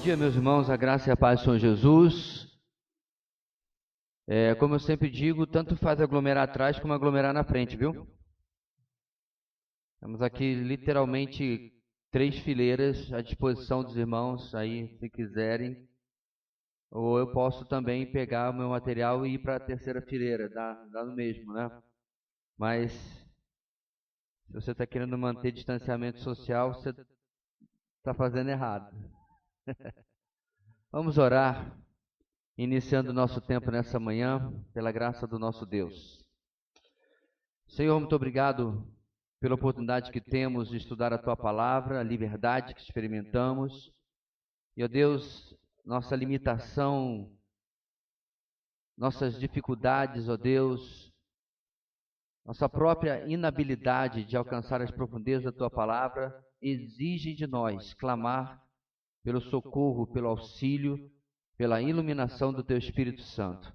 dia, meus irmãos, a graça e a paz do Senhor Jesus. Como eu sempre digo, tanto faz aglomerar atrás como aglomerar na frente, viu? Temos aqui literalmente 3 fileiras à disposição dos irmãos, aí se quiserem. Ou eu posso também pegar o meu material e ir para a terceira fileira, dá no mesmo, né? Mas se você está querendo manter distanciamento social, você está fazendo errado. Vamos orar, iniciando o nosso tempo nessa manhã, pela graça do nosso Deus. Senhor, muito obrigado pela oportunidade que temos de estudar a Tua Palavra, a liberdade que experimentamos. E, ó Deus, nossa limitação, nossas dificuldades, ó Deus, nossa própria inabilidade de alcançar as profundezas da Tua Palavra, exigem de nós clamar pelo socorro, pelo auxílio, pela iluminação do Teu Espírito Santo.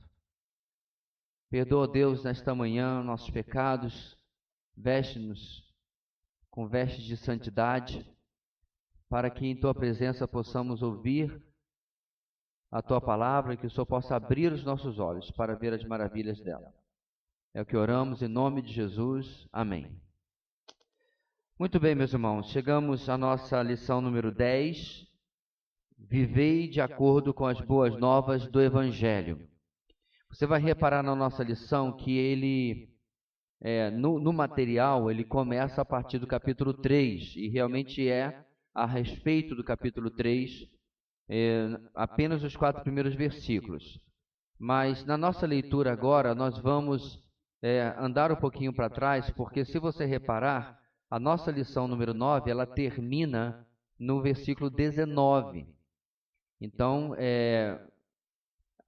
Perdoa, Deus, nesta manhã nossos pecados, veste-nos com vestes de santidade, para que em Tua presença possamos ouvir a Tua Palavra e que o Senhor possa abrir os nossos olhos para ver as maravilhas dela. É o que oramos em nome de Jesus. Amém. Muito bem, meus irmãos, chegamos à nossa lição número 10. Vivei de acordo com as boas novas do Evangelho. Você vai reparar na nossa lição que ele, no material, ele começa a partir do capítulo 3, e realmente é a respeito do capítulo 3, apenas os 4 primeiros versículos. Mas na nossa leitura agora, nós vamos andar um pouquinho para trás, porque se você reparar, a nossa lição número 9, ela termina no versículo 19. Então,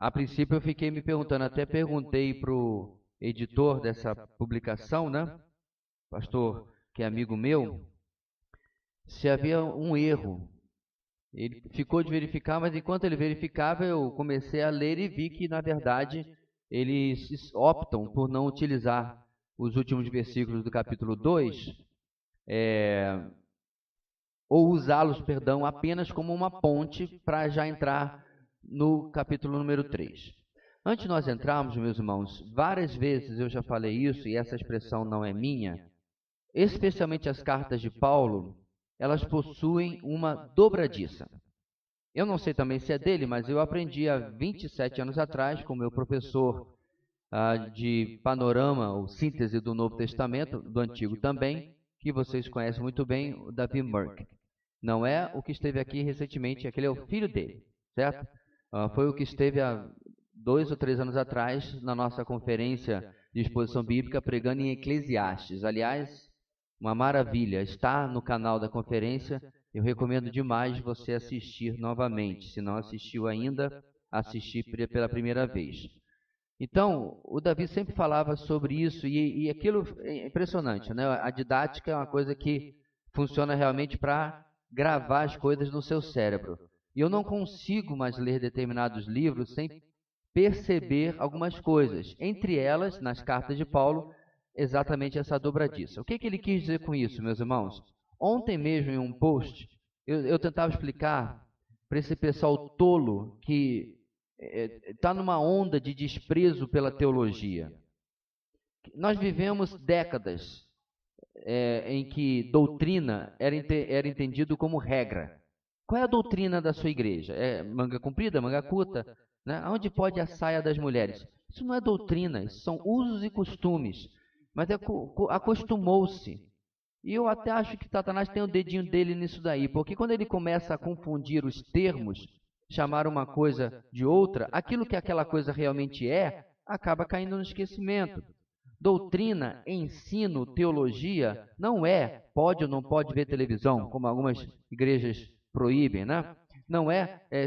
a princípio eu fiquei me perguntando, até perguntei para o editor dessa publicação, né, pastor, que é amigo meu, se havia um erro. Ele ficou de verificar, mas enquanto ele verificava, eu comecei a ler e vi que, na verdade, eles optam por não utilizar os últimos versículos do capítulo 2, ou usá-los, perdão, apenas como uma ponte para já entrar no capítulo número 3. Antes de nós entrarmos, meus irmãos, várias vezes eu já falei isso, e essa expressão não é minha, especialmente as cartas de Paulo, elas possuem uma dobradiça. Eu não sei também se é dele, mas eu aprendi há 27 anos atrás com o meu professor de panorama, ou síntese do Novo Testamento, do Antigo também, que vocês conhecem muito bem, o Davi Merck. Não é o que esteve aqui recentemente, aquele é o filho dele, certo? Foi o que esteve há 2 ou 3 anos atrás na nossa conferência de exposição bíblica pregando em Eclesiastes. Aliás, uma maravilha, está no canal da conferência, eu recomendo demais você assistir novamente. Se não assistiu ainda, assistir pela primeira vez. Então, o Davi sempre falava sobre isso, e aquilo é impressionante, né? A didática é uma coisa que funciona realmente para gravar as coisas no seu cérebro. E eu não consigo mais ler determinados livros sem perceber algumas coisas. Entre elas, nas cartas de Paulo, exatamente essa dobradiça. O que ele quis dizer com isso, meus irmãos? Ontem mesmo, em um post, eu tentava explicar para esse pessoal tolo que está numa onda de desprezo pela teologia. Nós vivemos décadas em que doutrina era entendido como regra. Qual é a doutrina da sua igreja? É manga comprida, manga curta? Né? Onde pode a saia das mulheres? Isso não é doutrina, isso são usos e costumes. Mas acostumou-se. E eu até acho que Satanás tem o dedinho dele nisso daí, porque quando ele começa a confundir os termos, chamar uma coisa de outra, aquilo que aquela coisa realmente acaba caindo no esquecimento. Doutrina, ensino, teologia não pode ou não pode ver televisão, como algumas igrejas proíbem, né? Não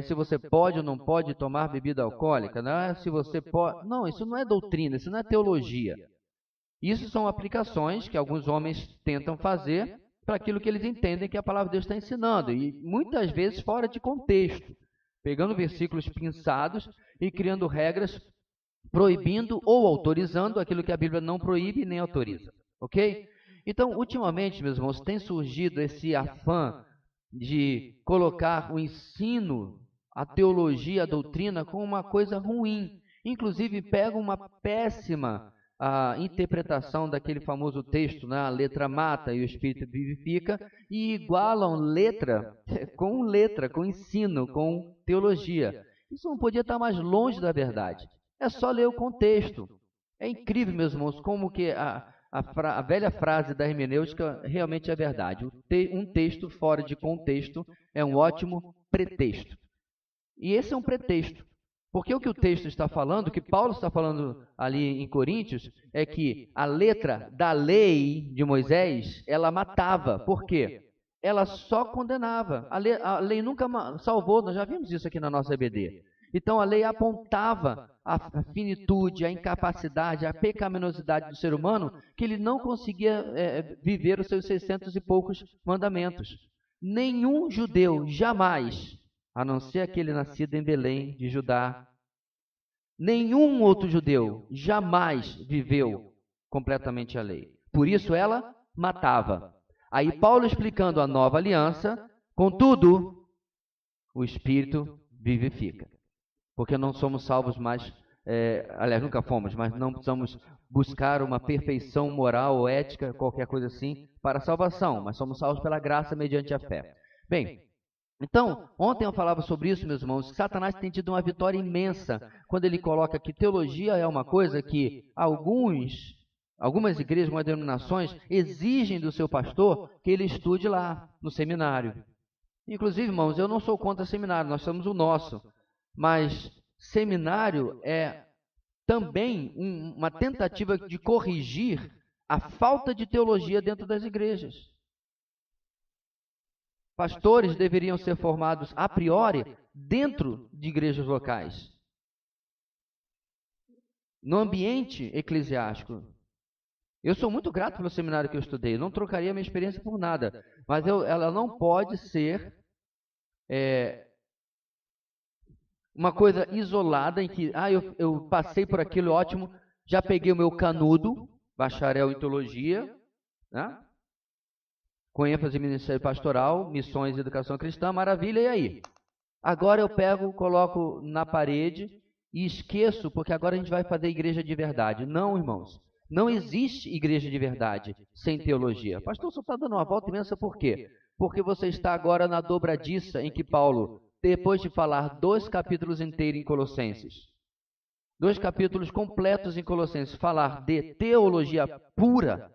se você pode ou não pode tomar bebida alcoólica, não é se você pode... Não, isso não é doutrina, isso não é teologia. Isso são aplicações que alguns homens tentam fazer para aquilo que eles entendem que a palavra de Deus está ensinando, e muitas vezes fora de contexto, pegando versículos pinçados e criando regras proibindo ou autorizando aquilo que a Bíblia não proíbe nem autoriza, ok? Então, ultimamente, meus irmãos, tem surgido esse afã de colocar o ensino a teologia, a doutrina, como uma coisa ruim. Inclusive, pegam uma péssima interpretação daquele famoso texto, né? A letra mata e o espírito vivifica, e igualam letra, com ensino, com teologia. Isso não podia estar mais longe da verdade. É só ler o contexto. É incrível, meus irmãos, como que a velha frase da hermenêutica realmente é verdade. Um texto fora de contexto é um ótimo pretexto. E esse é um pretexto. Porque o que o texto está falando, o que Paulo está falando ali em Coríntios, é que a letra da lei de Moisés, ela matava. Por quê? Ela só condenava. A lei nunca salvou, nós já vimos isso aqui na nossa EBD. Então a lei apontava a finitude, a incapacidade, a pecaminosidade do ser humano, que ele não conseguia viver os seus 600 e poucos mandamentos. Nenhum judeu jamais, a não ser aquele nascido em Belém, de Judá, nenhum outro judeu jamais viveu completamente a lei. Por isso ela matava. Aí Paulo explicando a nova aliança, contudo, o Espírito vivifica. Porque não somos salvos mais, aliás, nunca fomos, mas não precisamos buscar uma perfeição moral ou ética, qualquer coisa assim, para a salvação, mas somos salvos pela graça mediante a fé. Bem, então, ontem eu falava sobre isso, meus irmãos, que Satanás tem tido uma vitória imensa quando ele coloca que teologia é uma coisa que algumas igrejas, algumas denominações exigem do seu pastor que ele estude lá, no seminário. Inclusive, irmãos, eu não sou contra seminário, nós somos o nosso. Mas seminário é também uma tentativa de corrigir a falta de teologia dentro das igrejas. Pastores deveriam ser formados a priori dentro de igrejas locais, no ambiente eclesiástico. Eu sou muito grato pelo seminário que eu estudei, não trocaria minha experiência por nada, mas ela não pode ser uma coisa isolada em que, eu passei por aquilo, ótimo, já peguei o meu canudo, bacharel em teologia, né? Com ênfase em ministério pastoral, missões e educação cristã, maravilha, e aí? Agora eu pego, coloco na parede e esqueço, porque agora a gente vai fazer igreja de verdade. Não, irmãos, não existe igreja de verdade sem teologia. Pastor, só está dando uma volta imensa, por quê? Porque você está agora na dobradiça em que Paulo, depois de falar 2 capítulos inteiros em Colossenses, 2 capítulos completos em Colossenses, falar de teologia pura,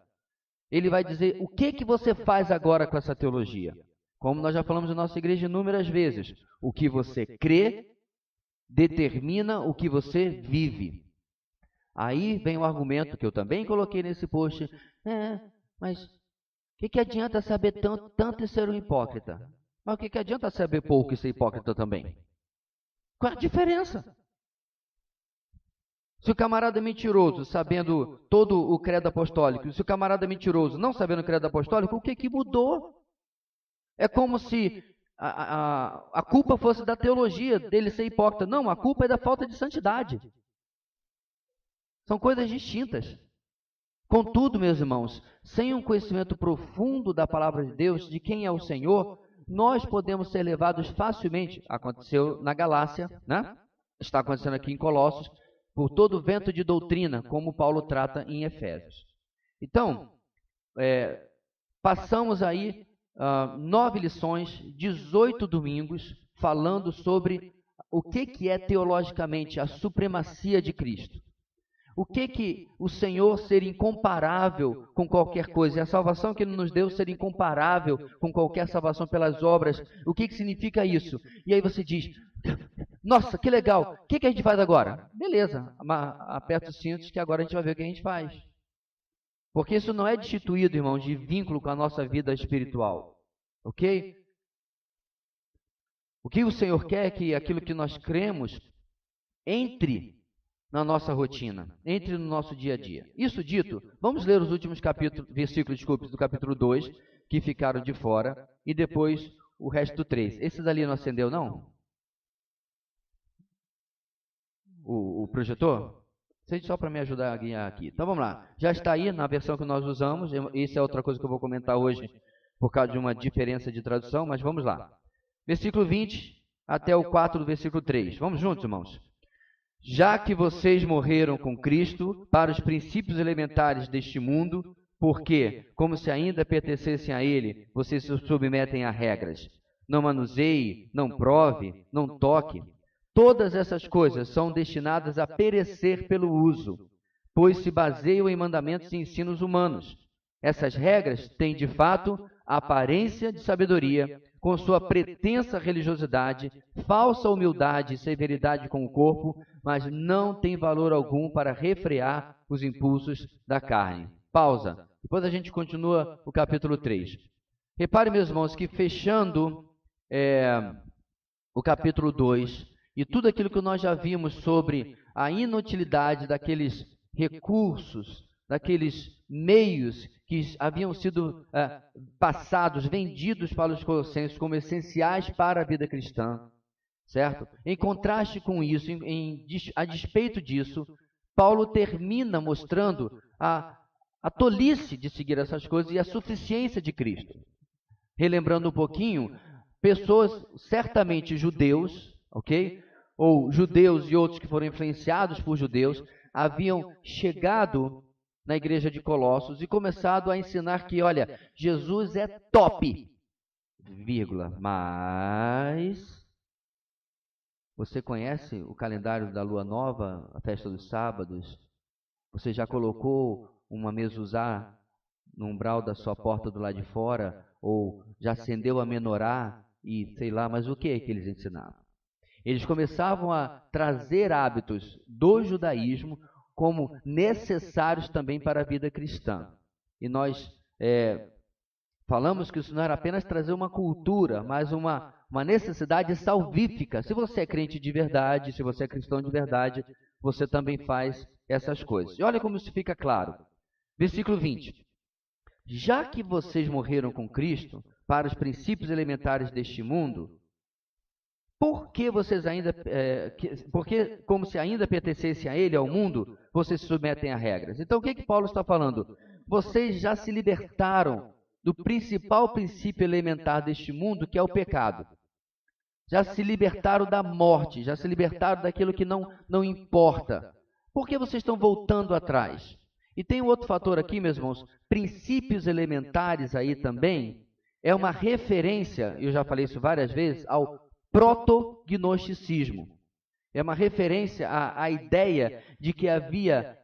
ele vai dizer o que você faz agora com essa teologia. Como nós já falamos na nossa igreja inúmeras vezes, o que você crê determina o que você vive. Aí vem o argumento que eu também coloquei nesse post, mas o que adianta saber tanto e ser um hipócrita? Mas o que adianta saber pouco e ser hipócrita também? Qual é a diferença? Se o camarada é mentiroso, sabendo todo o credo apostólico, se o camarada é mentiroso, não sabendo o credo apostólico, o que mudou? É como se a culpa fosse da teologia, dele ser hipócrita. Não, a culpa é da falta de santidade. São coisas distintas. Contudo, meus irmãos, sem um conhecimento profundo da palavra de Deus, de quem é o Senhor, nós podemos ser levados facilmente, aconteceu na Galácia, né? Está acontecendo aqui em Colossos, por todo vento de doutrina, como Paulo trata em Efésios. Então, passamos aí 9 lições, 18 domingos, falando sobre o que é teologicamente a supremacia de Cristo. O que o Senhor ser incomparável com qualquer coisa, e a salvação que Ele nos deu ser incomparável com qualquer salvação pelas obras, o que significa isso? E aí você diz, nossa, que legal, o que a gente faz agora? Beleza, aperta os cintos que agora a gente vai ver o que a gente faz. Porque isso não é destituído, irmãos, de vínculo com a nossa vida espiritual, ok? O que o Senhor quer é que aquilo que nós cremos entre na nossa rotina, entre no nosso dia a dia. Isso dito, vamos ler os últimos versículos do capítulo 2, que ficaram de fora, e depois o resto do 3. Esse dali não acendeu, não? O projetor? Seja só para me ajudar a guiar aqui. Então vamos lá. Já está aí na versão que nós usamos. Isso é outra coisa que eu vou comentar hoje, por causa de uma diferença de tradução, mas vamos lá. Versículo 20 até o 4 do versículo 3. Vamos juntos, irmãos? Já que vocês morreram com Cristo para os princípios elementares deste mundo, porque, como se ainda pertencessem a Ele, vocês se submetem a regras. Não manuseie, não prove, não toque. Todas essas coisas são destinadas a perecer pelo uso, pois se baseiam em mandamentos e ensinos humanos. Essas regras têm, de fato, a aparência de sabedoria, com sua pretensa religiosidade, falsa humildade e severidade com o corpo, mas não tem valor algum para refrear os impulsos da carne. Pausa. Depois a gente continua o capítulo 3. Repare, meus irmãos, que fechando o capítulo 2 e tudo aquilo que nós já vimos sobre a inutilidade daqueles recursos, daqueles meios que haviam sido passados, vendidos para os colossenses como essenciais para a vida cristã, certo? Em contraste com isso, a despeito disso, Paulo termina mostrando a tolice de seguir essas coisas e a suficiência de Cristo. Relembrando um pouquinho, pessoas, certamente judeus, ok? Ou judeus e outros que foram influenciados por judeus, haviam chegado na igreja de Colossos e começado a ensinar que, olha, Jesus é top, vírgula, mas você conhece o calendário da lua nova, a festa dos sábados? Você já colocou uma mezuzá no umbral da sua porta do lado de fora? Ou já acendeu a menorá e sei lá, mas o que é que eles ensinavam? Eles começavam a trazer hábitos do judaísmo como necessários também para a vida cristã. E nós falamos que isso não era apenas trazer uma cultura, mas uma necessidade salvífica. Se você é crente de verdade, se você é cristão de verdade, você também faz essas coisas. E olha como isso fica claro. Versículo 20. Já que vocês morreram com Cristo para os princípios elementares deste mundo, porque vocês ainda, porque como se ainda pertencessem a Ele, ao mundo, vocês se submetem a regras. Então, o que Paulo está falando? Vocês já se libertaram do principal princípio elementar deste mundo, que é o pecado. Já se libertaram da morte, já se libertaram daquilo que não importa. Por que vocês estão voltando atrás? E tem um outro fator aqui, meus irmãos, princípios elementares aí também, é uma referência, eu já falei isso várias vezes, ao protognosticismo. É uma referência à ideia de que havia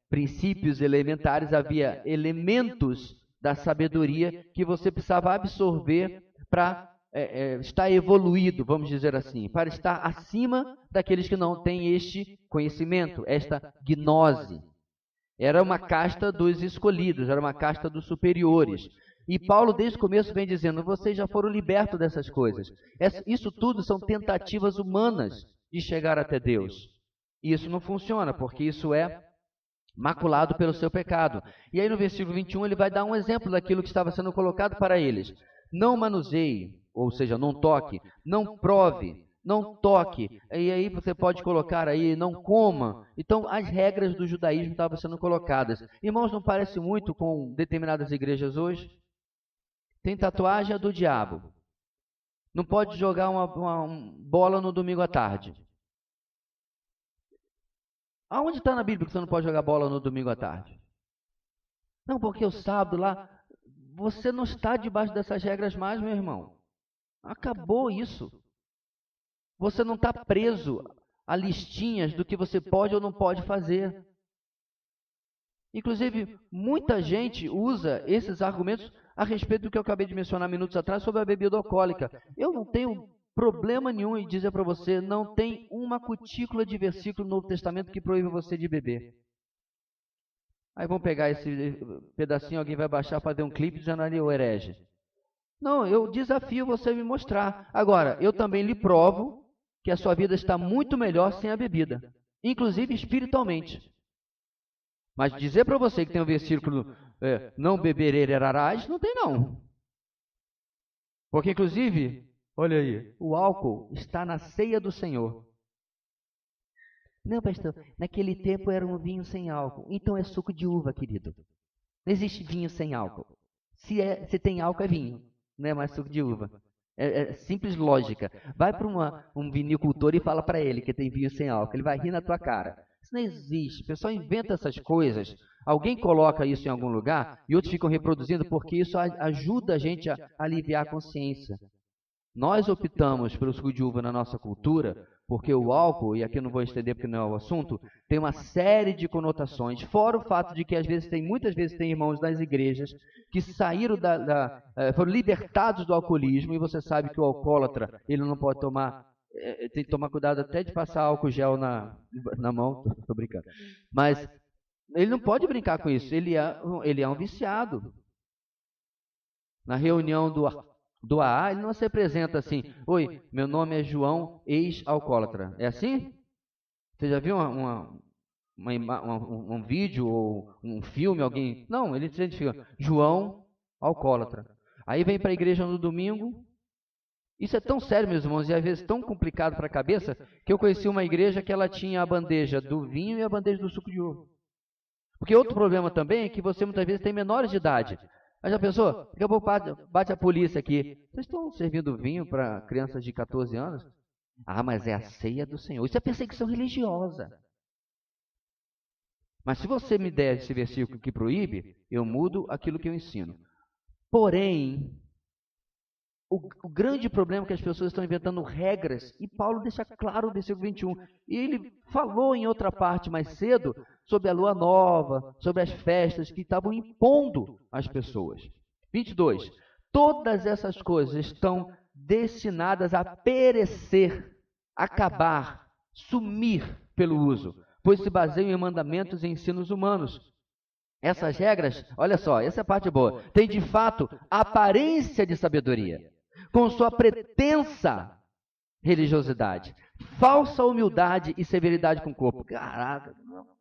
princípios elementares, havia elementos da sabedoria que você precisava absorver para estar evoluído, vamos dizer assim, para estar acima daqueles que não têm este conhecimento, esta gnose. Era uma casta dos escolhidos, era uma casta dos superiores. E Paulo, desde o começo, vem dizendo, vocês já foram libertos dessas coisas. Isso tudo são tentativas humanas de chegar até Deus. E isso não funciona, porque isso é maculado pelo seu pecado. E aí no versículo 21 ele vai dar um exemplo daquilo que estava sendo colocado para eles. Não manuseie, ou seja, não toque, não prove, não toque. E aí você pode colocar aí, não coma. Então as regras do judaísmo estavam sendo colocadas. Irmãos, não parece muito com determinadas igrejas hoje? Tem tatuagem do diabo. Não pode jogar uma bola no domingo à tarde. Aonde está na Bíblia que você não pode jogar bola no domingo à tarde? Não, porque o sábado lá, você não está debaixo dessas regras mais, meu irmão. Acabou isso. Você não está preso a listinhas do que você pode ou não pode fazer. Inclusive, muita gente usa esses argumentos a respeito do que eu acabei de mencionar minutos atrás sobre a bebida alcoólica. Eu não tenho problema nenhum em dizer para você, não tem uma cutícula de versículo no Novo Testamento que proíbe você de beber. Aí vamos pegar esse pedacinho, alguém vai baixar, fazer um clipe dizendo ali o herege. Não, eu desafio você a me mostrar. Agora, eu também lhe provo que a sua vida está muito melhor sem a bebida, inclusive espiritualmente. Mas dizer para você que tem um versículo, não beberás, não tem não. Porque, inclusive, olha aí, o álcool está na ceia do Senhor. Não, pastor, naquele tempo era um vinho sem álcool. Então é suco de uva, querido. Não existe vinho sem álcool. Se tem álcool, é vinho. Não é mais suco de uva. É simples lógica. Vai para um vinicultor e fala para ele que tem vinho sem álcool. Ele vai rir na tua cara. Isso não existe. O pessoal inventa essas coisas. Alguém coloca isso em algum lugar e outros ficam reproduzindo porque isso ajuda a gente a aliviar a consciência. Nós optamos pelo suco de uva na nossa cultura porque o álcool, e aqui eu não vou estender porque não é o assunto, tem uma série de conotações, fora o fato de que muitas vezes tem irmãos das igrejas que saíram foram libertados do alcoolismo, e você sabe que o alcoólatra, ele não pode tomar, tem que tomar cuidado até de passar álcool gel na mão, estou brincando, mas ele não pode brincar com isso, ele é um viciado. Na reunião do AA, ele não se apresenta assim: oi, meu nome é João, ex-alcoólatra. É assim? Você já viu um vídeo ou um filme, alguém? Não, ele se identifica: João, alcoólatra. Aí vem para a igreja no domingo. Isso é tão sério, meus irmãos, e às vezes tão complicado para a cabeça, que eu conheci uma igreja que ela tinha a bandeja do vinho e a bandeja do suco de uva. Porque outro problema também é que você muitas vezes tem menores de idade. Mas já pensou? Daqui a pouco bate a polícia aqui. Vocês estão servindo vinho para crianças de 14 anos? Ah, mas é a ceia do Senhor. Isso é perseguição religiosa. Mas se você me der esse versículo que proíbe, eu mudo aquilo que eu ensino. Porém, o grande problema é que as pessoas estão inventando regras, e Paulo deixa claro no versículo 21. E ele falou em outra parte mais cedo sobre a lua nova, sobre as festas que estavam impondo às pessoas. 22. Todas essas coisas estão destinadas a perecer, acabar, sumir pelo uso, pois se baseiam em mandamentos e ensinos humanos. Essas regras, olha só, essa é a parte boa, têm de fato aparência de sabedoria, com sua pretensa religiosidade, falsa humildade e severidade com o corpo. Caraca, não.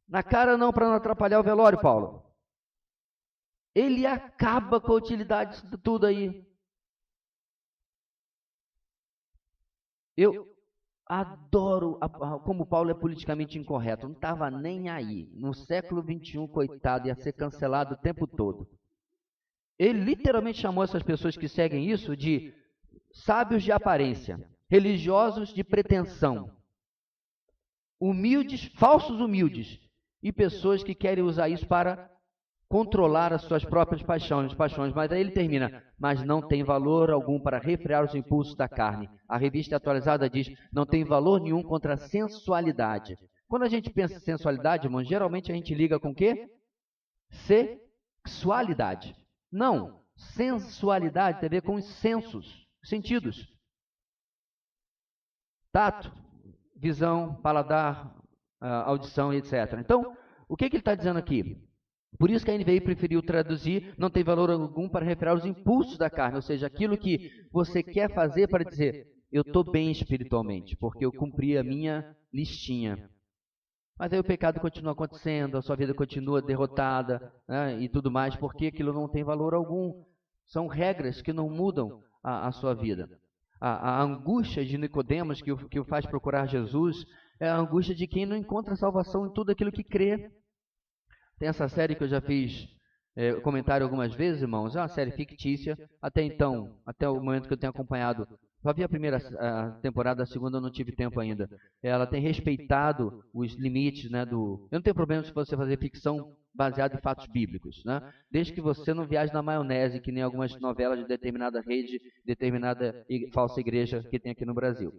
Na cara não, para não atrapalhar o velório, Paulo. Ele acaba com a utilidade de tudo aí. Eu adoro como Paulo é politicamente incorreto. Não estava nem aí. No século XXI, coitado, ia ser cancelado o tempo todo. Ele literalmente chamou essas pessoas que seguem isso de sábios de aparência, religiosos de pretensão, humildes, falsos humildes, e pessoas que querem usar isso para controlar as suas próprias paixões. Mas aí ele termina: mas não tem valor algum para refrear os impulsos da carne. A revista atualizada diz: não tem valor nenhum contra a sensualidade. Quando a gente pensa em sensualidade, irmão, geralmente a gente liga com o quê? Sexualidade. Não, sensualidade tem a ver com os sensos, sentidos. Tato, visão, paladar, audição, etc. Então, o que ele está dizendo aqui? Por isso que a NVI preferiu traduzir: não tem valor algum para referir os impulsos da carne, ou seja, aquilo que você quer fazer para dizer: eu estou bem espiritualmente, porque eu cumpri a minha listinha. Mas aí o pecado continua acontecendo, a sua vida continua derrotada, né, e tudo mais, porque aquilo não tem valor algum. São regras que não mudam a sua vida. A angústia de Nicodemos que o faz procurar Jesus é a angústia de quem não encontra salvação em tudo aquilo que crê. Tem essa série que eu já fiz comentário algumas vezes, irmãos. É uma série fictícia. Até então, até o momento que eu tenho acompanhado, só vi a primeira temporada, a segunda eu não tive tempo ainda. Ela tem respeitado os limites, né, Eu não tenho problema se você fazer ficção baseada em fatos bíblicos, né? Desde que você não viaje na maionese, que nem algumas novelas de determinada rede, determinada falsa igreja que tem aqui no Brasil.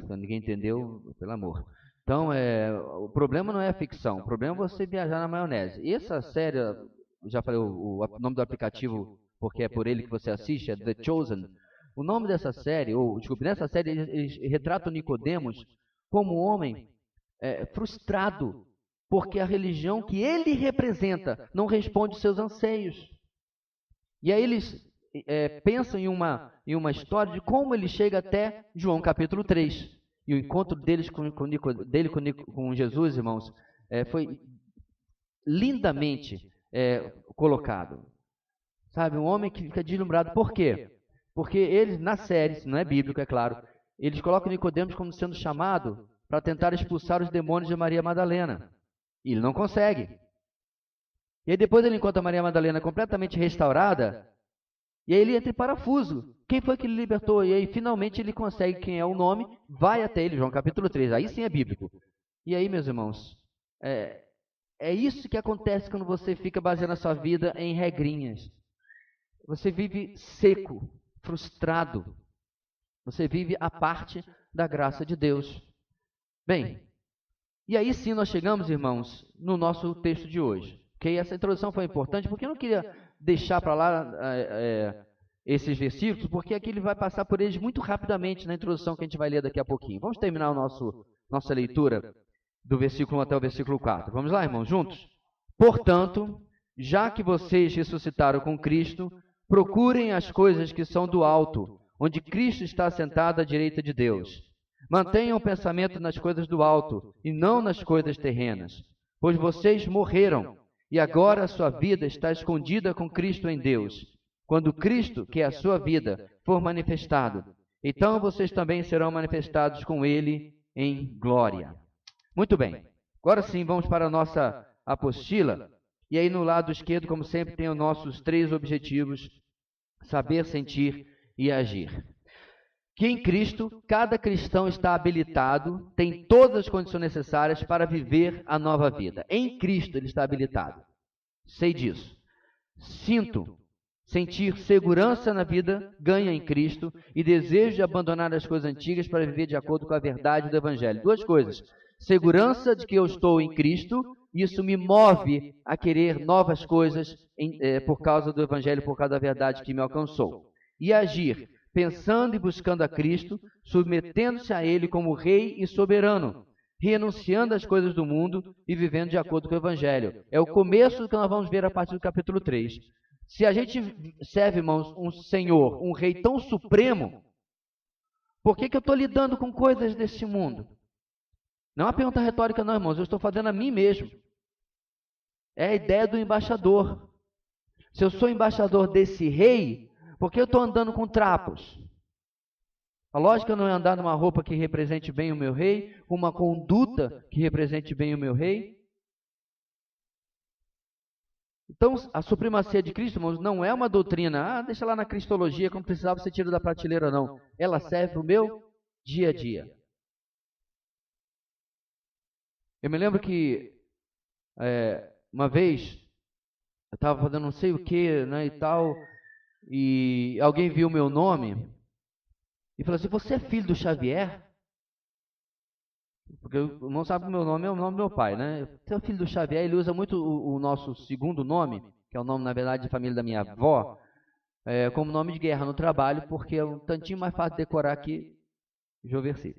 Ninguém entendeu, pelo amor. Então, o problema não é a ficção, o problema é você viajar na maionese. E essa série, já falei o nome do aplicativo, porque é por ele que você assiste, é The Chosen. O nome dessa série, nessa série eles retratam Nicodemos como um homem frustrado, porque a religião que ele representa não responde aos seus anseios. E aí eles pensam em uma história de como ele chega até João capítulo 3. E o encontro dele com Jesus, irmãos, foi lindamente colocado. Sabe, um homem que fica deslumbrado. Por quê? Porque eles, na série, não é bíblico, é claro, eles colocam Nicodemos como sendo chamado para tentar expulsar os demônios de Maria Madalena. E ele não consegue. E aí depois ele encontra Maria Madalena completamente restaurada, E aí ele entra em parafuso. Quem foi que ele libertou? E aí finalmente ele consegue quem é o nome, vai até ele, João capítulo 3. Aí sim é bíblico. E aí, meus irmãos, é isso que acontece quando você fica baseando a sua vida em regrinhas. Você vive seco, frustrado. Você vive a parte da graça de Deus. Bem, e aí sim nós chegamos, irmãos, no nosso texto de hoje. Okay? Essa introdução foi importante porque eu não queria deixar para lá esses versículos, porque aqui ele vai passar por eles muito rapidamente na introdução que a gente vai ler daqui a pouquinho. Vamos terminar nossa leitura do versículo 1 até o versículo 4. Vamos lá, irmãos, juntos? Portanto, já que vocês ressuscitaram com Cristo, procurem as coisas que são do alto, onde Cristo está sentado à direita de Deus. Mantenham o pensamento nas coisas do alto e não nas coisas terrenas, pois vocês morreram e agora a sua vida está escondida com Cristo em Deus. Quando Cristo, que é a sua vida, for manifestado, então vocês também serão manifestados com Ele em glória. Muito bem, agora sim vamos para a nossa apostila. E aí no lado esquerdo, como sempre, tem os nossos 3 objetivos: saber, sentir e agir. Que em Cristo, cada cristão está habilitado, tem todas as condições necessárias para viver a nova vida. Em Cristo ele está habilitado. Sei disso. Sentir segurança na vida, ganha em Cristo, e desejo de abandonar as coisas antigas para viver de acordo com a verdade do Evangelho. 2 coisas. Segurança de que eu estou em Cristo, isso me move a querer novas coisas por causa do Evangelho, por causa da verdade que me alcançou. E agir, pensando e buscando a Cristo, submetendo-se a Ele como Rei e soberano, renunciando às coisas do mundo e vivendo de acordo com o Evangelho. É o começo do que nós vamos ver a partir do capítulo 3. Se a gente serve, irmãos, um Senhor, um Rei tão supremo, por que eu estou lidando com coisas desse mundo? Não é uma pergunta retórica não, irmãos, eu estou fazendo a mim mesmo. É a ideia do embaixador. Se eu sou embaixador desse Rei, por que eu estou andando com trapos? A lógica não é andar numa roupa que represente bem o meu Rei, uma conduta que represente bem o meu Rei. Então, a supremacia de Cristo, irmãos, não é uma doutrina, deixa lá na cristologia, como precisava ser tiro da prateleira, não. Ela serve para o meu dia a dia. Eu me lembro que, uma vez, eu estava fazendo não sei o que, né, e tal, e alguém viu o meu nome e falou assim: você é filho do Xavier? Porque o irmão sabe que o meu nome é o nome do meu pai, né? Você é filho do Xavier, ele usa muito o nosso segundo nome, que é o nome, na verdade, de família da minha avó, como nome de guerra no trabalho, porque é um tantinho mais fácil de decorar que Joverci.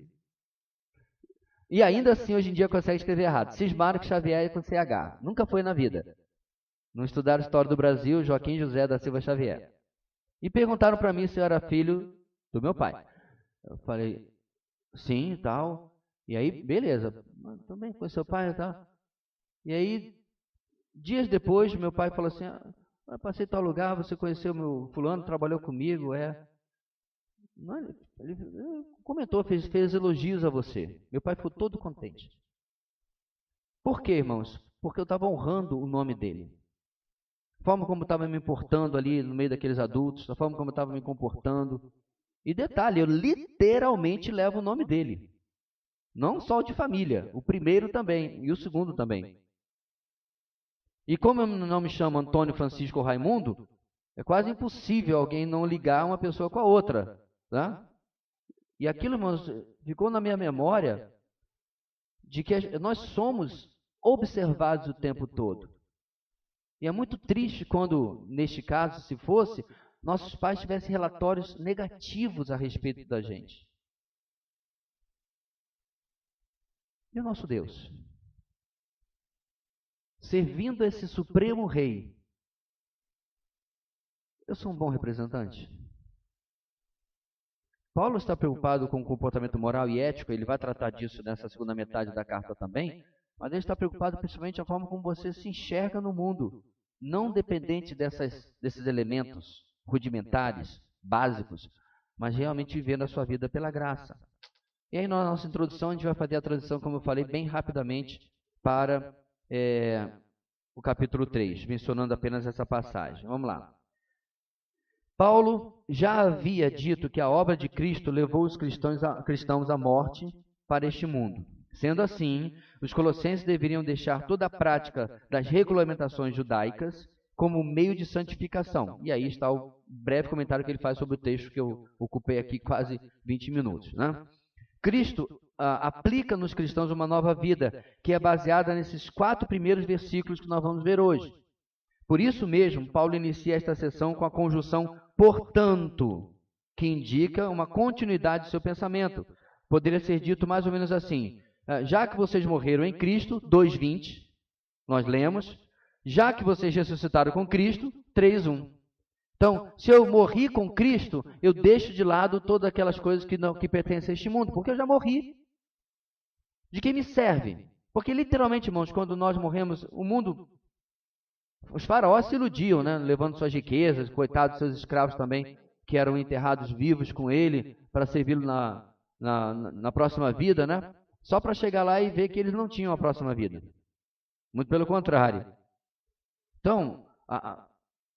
E ainda assim, hoje em dia, consegue escrever errado. Cismaram que Xavier é com CH. Nunca foi na vida. Não estudaram História do Brasil, Joaquim José da Silva Xavier. E perguntaram para mim se eu era filho do meu pai. Eu falei, sim e tal. E aí, beleza. Também foi seu pai e tal. E aí, dias depois, meu pai falou assim: eu passei tal lugar, você conheceu meu fulano, trabalhou comigo, Ele comentou, fez elogios a você. Meu pai ficou todo contente. Por quê, irmãos? Porque eu estava honrando o nome dele. A forma como eu estava me importando ali no meio daqueles adultos, a forma como eu estava me comportando. E detalhe, eu literalmente levo o nome dele. Não só o de família, o primeiro também e o segundo também. E como eu não me chamo Antônio Francisco Raimundo, é quase impossível alguém não ligar uma pessoa com a outra. Tá? E aquilo, irmãos, ficou na minha memória de que nós somos observados o tempo todo. E é muito triste quando, neste caso, se fosse, nossos pais tivessem relatórios negativos a respeito da gente. E o nosso Deus? Servindo esse Supremo Rei, eu sou um bom representante? Paulo está preocupado com o comportamento moral e ético, ele vai tratar disso nessa segunda metade da carta também, mas ele está preocupado principalmente com a forma como você se enxerga no mundo, não dependente desses elementos rudimentares, básicos, mas realmente vivendo a sua vida pela graça. E aí na nossa introdução a gente vai fazer a transição, como eu falei, bem rapidamente para o capítulo 3, mencionando apenas essa passagem. Vamos lá. Paulo já havia dito que a obra de Cristo levou os cristãos à morte para este mundo. Sendo assim, os colossenses deveriam deixar toda a prática das regulamentações judaicas como meio de santificação. E aí está o breve comentário que ele faz sobre o texto que eu ocupei aqui quase 20 minutos, né? Cristo aplica nos cristãos uma nova vida, que é baseada nesses 4 primeiros versículos que nós vamos ver hoje. Por isso mesmo, Paulo inicia esta sessão com a conjunção portanto, que indica uma continuidade do seu pensamento. Poderia ser dito mais ou menos assim: já que vocês morreram em Cristo, 2:20, nós lemos, já que vocês ressuscitaram com Cristo, 3:1. Então, se eu morri com Cristo, eu deixo de lado todas aquelas coisas que pertencem a este mundo, porque eu já morri. De quem me serve? Porque literalmente, irmãos, quando nós morremos, o mundo, os faraós se iludiam, né? Levando suas riquezas, coitados dos seus escravos também, que eram enterrados vivos com ele, para servi-lo na próxima vida, né? Só para chegar lá e ver que eles não tinham a próxima vida. Muito pelo contrário. Então,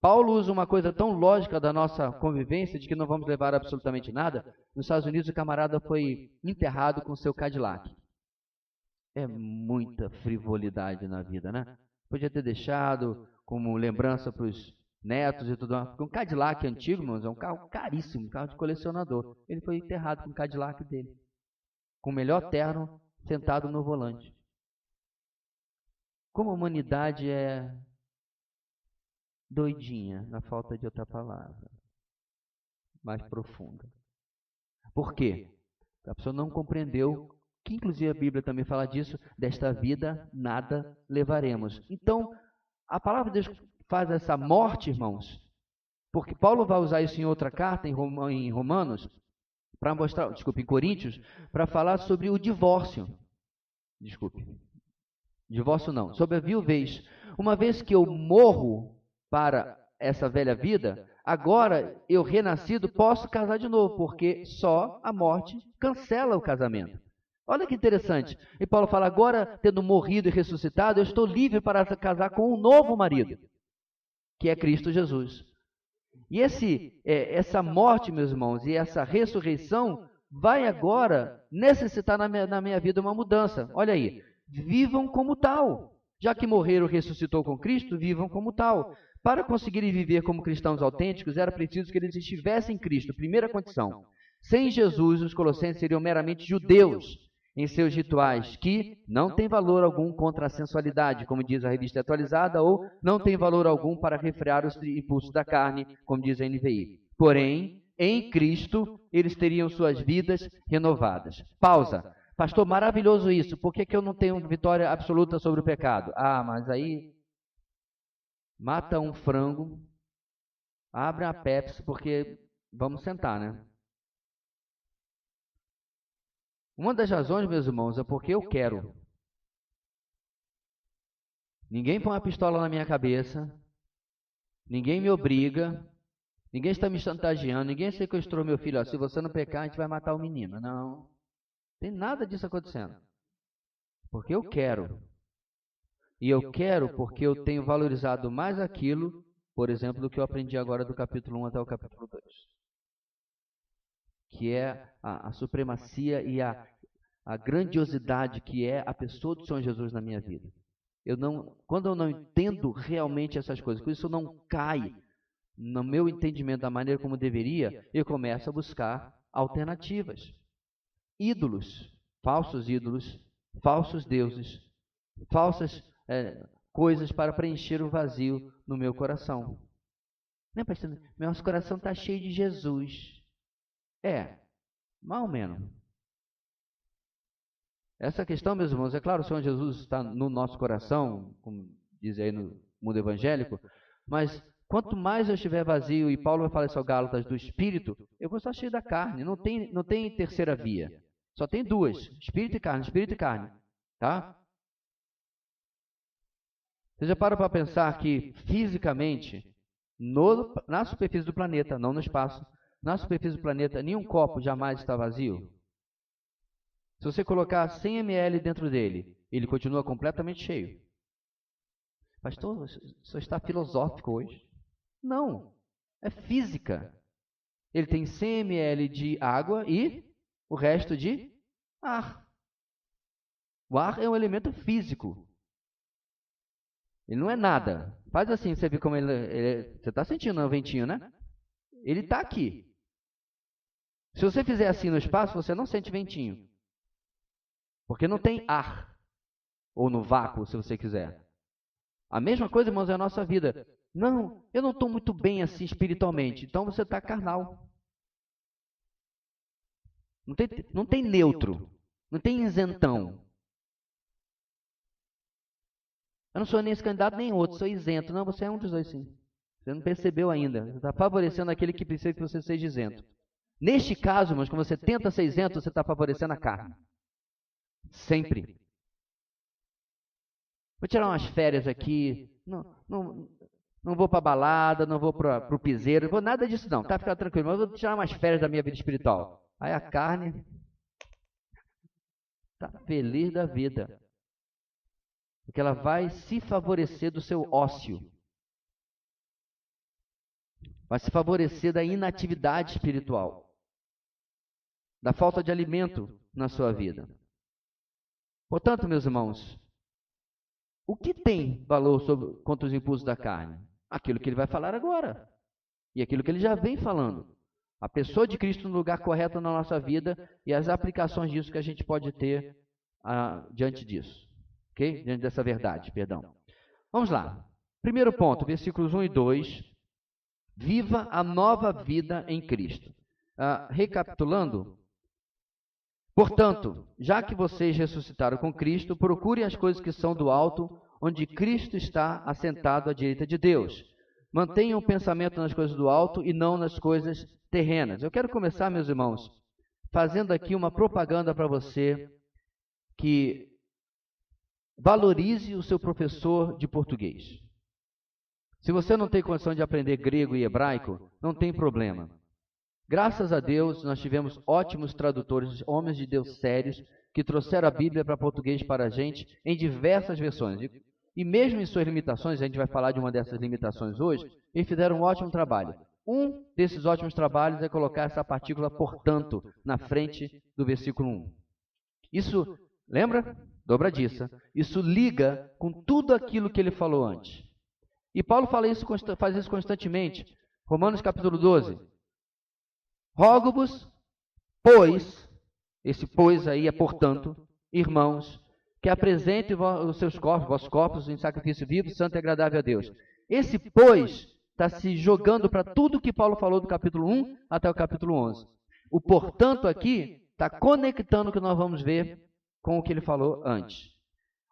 Paulo usa uma coisa tão lógica da nossa convivência, de que não vamos levar absolutamente nada. Nos Estados Unidos, o camarada foi enterrado com seu Cadillac. É muita frivolidade na vida, né? Podia ter deixado como lembrança para os netos e tudo mais. Porque um Cadillac antigo, irmãos, é um carro caríssimo, um carro de colecionador. Ele foi enterrado com o Cadillac dele, com o melhor terno, sentado no volante. Como a humanidade é doidinha, na falta de outra palavra mais profunda. Por quê? A pessoa não compreendeu, que inclusive a Bíblia também fala disso, desta vida nada levaremos. Então, a palavra de Deus faz essa morte, irmãos, porque Paulo vai usar isso em outra carta, em Romanos, para mostrar, em Coríntios, para falar sobre o divórcio. Divórcio não, sobre a viuvez. Uma vez que eu morro para essa velha vida, agora eu renascido posso casar de novo, porque só a morte cancela o casamento. Olha que interessante. E Paulo fala, agora tendo morrido e ressuscitado, eu estou livre para casar com um novo marido, que é Cristo Jesus. E essa morte, meus irmãos, e essa ressurreição vai agora necessitar na minha vida uma mudança. Olha aí, vivam como tal. Já que morreram e ressuscitou com Cristo, vivam como tal. Para conseguirem viver como cristãos autênticos, era preciso que eles estivessem em Cristo, primeira condição. Sem Jesus, os colossenses seriam meramente judeus em seus rituais, que não tem valor algum contra a sensualidade, como diz a Revista Atualizada, ou não tem valor algum para refrear os impulsos da carne, como diz a NVI. Porém, em Cristo, eles teriam suas vidas renovadas. Pausa. Pastor, maravilhoso isso. Por que eu não tenho vitória absoluta sobre o pecado? Ah, mas aí mata um frango, abre a Pepsi, porque vamos sentar, né? Uma das razões, meus irmãos, é porque eu quero. Ninguém põe uma pistola na minha cabeça, ninguém me obriga, ninguém está me chantageando, ninguém sequestrou meu filho. Ó, se você não pecar, a gente vai matar o menino. Não, tem nada disso acontecendo. Porque eu quero. E eu quero porque eu tenho valorizado mais aquilo, por exemplo, do que eu aprendi agora do capítulo 1 até o capítulo 2. Que é a supremacia e a grandiosidade que é a pessoa do Senhor Jesus na minha vida. Quando eu não entendo realmente essas coisas, quando isso não cai no meu entendimento da maneira como deveria, eu começo a buscar alternativas. Ídolos, falsos deuses, falsas coisas para preencher o vazio no meu coração. Né, pastor? Meu coração está cheio de Jesus. Mais ou menos. Essa questão, meus irmãos, é claro, o Senhor Jesus está no nosso coração, como diz aí no mundo evangélico, mas quanto mais eu estiver vazio, e Paulo vai falar isso ao Gálatas, do Espírito, eu vou estar cheio da carne, não tem terceira via. Só tem duas, Espírito e carne. Tá? Você já parou para pensar que, fisicamente, na superfície do planeta, não no espaço, na superfície do planeta, nenhum copo jamais está vazio? Se você colocar 100 ml dentro dele, ele continua completamente cheio. Pastor, você está filosófico hoje? Não. é física. Ele tem 100 ml de água e o resto de ar. O ar é um elemento físico. Ele não é nada. Faz assim, você vê como você está sentindo o ventinho, né? Ele está aqui. Se você fizer assim no espaço, você não sente ventinho. Porque não tem ar. Ou no vácuo, se você quiser. A mesma coisa, irmãos, é a nossa vida. Não, eu não estou muito bem assim espiritualmente. Então você está carnal. Não tem neutro. Não tem isentão. Eu não sou nem esse candidato nem outro, sou isento. Não, você é um dos dois sim. Você não percebeu ainda. Você está favorecendo aquele que precisa que você seja isento. Neste caso, irmãos, quando você tenta ser isento, você está favorecendo a carne. Sempre. Vou tirar umas férias aqui. Não vou para balada, não vou para o piseiro, não vou nada disso não. Tá, fica tranquilo. Mas eu vou tirar umas férias da minha vida espiritual. Aí a carne está feliz da vida. Porque ela vai se favorecer do seu ócio. Vai se favorecer da inatividade espiritual. Da falta de alimento na sua vida. Portanto, meus irmãos, o que tem valor contra os impulsos da carne? Aquilo que ele vai falar agora. E aquilo que ele já vem falando. A pessoa de Cristo no lugar correto na nossa vida e as aplicações disso que a gente pode ter diante disso. Ok? Diante dessa verdade, perdão. Vamos lá. Primeiro ponto, versículos 1 e 2. Viva a nova vida em Cristo. Recapitulando. Portanto, já que vocês ressuscitaram com Cristo, procurem as coisas que são do alto, onde Cristo está assentado à direita de Deus. Mantenham o pensamento nas coisas do alto e não nas coisas terrenas. Eu quero começar, meus irmãos, fazendo aqui uma propaganda para você que valorize o seu professor de português. Se você não tem condição de aprender grego e hebraico, não tem problema. Graças a Deus, nós tivemos ótimos tradutores, homens de Deus sérios, que trouxeram a Bíblia para português para a gente em diversas versões. E mesmo em suas limitações, a gente vai falar de uma dessas limitações hoje, eles fizeram um ótimo trabalho. Um desses ótimos trabalhos é colocar essa partícula portanto na frente do versículo 1. Isso, lembra? Dobradiça. Isso liga com tudo aquilo que ele falou antes. E Paulo faz isso constantemente. Romanos capítulo 12. Rogo-vos, pois, esse pois aí é portanto, irmãos, que apresentem os seus corpos, vossos corpos, em sacrifício vivo, santo e agradável a Deus. Esse pois está se jogando para tudo que Paulo falou do capítulo 1 até o capítulo 11. O portanto aqui está conectando o que nós vamos ver com o que ele falou antes.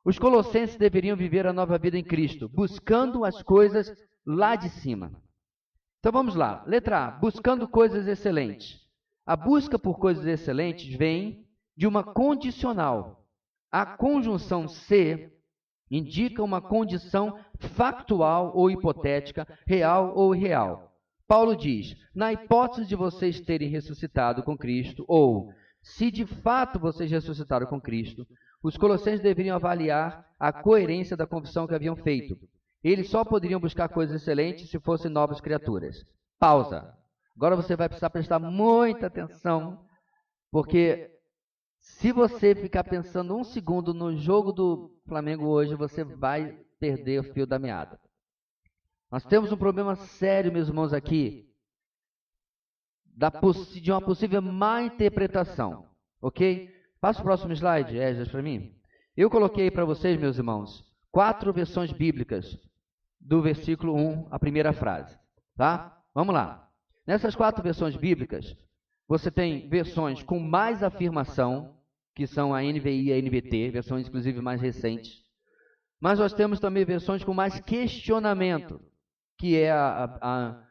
Os colossenses deveriam viver a nova vida em Cristo, buscando as coisas lá de cima. Então vamos lá. Letra A, buscando coisas excelentes. A busca por coisas excelentes vem de uma condicional. A conjunção se indica uma condição factual ou hipotética, real ou irreal. Paulo diz, na hipótese de vocês terem ressuscitado com Cristo, ou se de fato vocês ressuscitaram com Cristo, os colossenses deveriam avaliar a coerência da confissão que haviam feito. Eles só poderiam buscar coisas excelentes se fossem novas criaturas. Pausa. Agora você vai precisar prestar muita atenção, porque se você ficar pensando um segundo no jogo do Flamengo hoje, você vai perder o fio da meada. Nós temos um problema sério, meus irmãos, aqui, de uma possível má interpretação. Ok? Passa o próximo slide, Esdras, para mim. Eu coloquei para vocês, meus irmãos, 4 versões bíblicas do versículo 1, a primeira frase. Tá? Vamos lá. Nessas 4 versões bíblicas, você tem versões com mais afirmação, que são a NVI e a NVT, versões inclusive mais recentes. Mas nós temos também versões com mais questionamento, que é a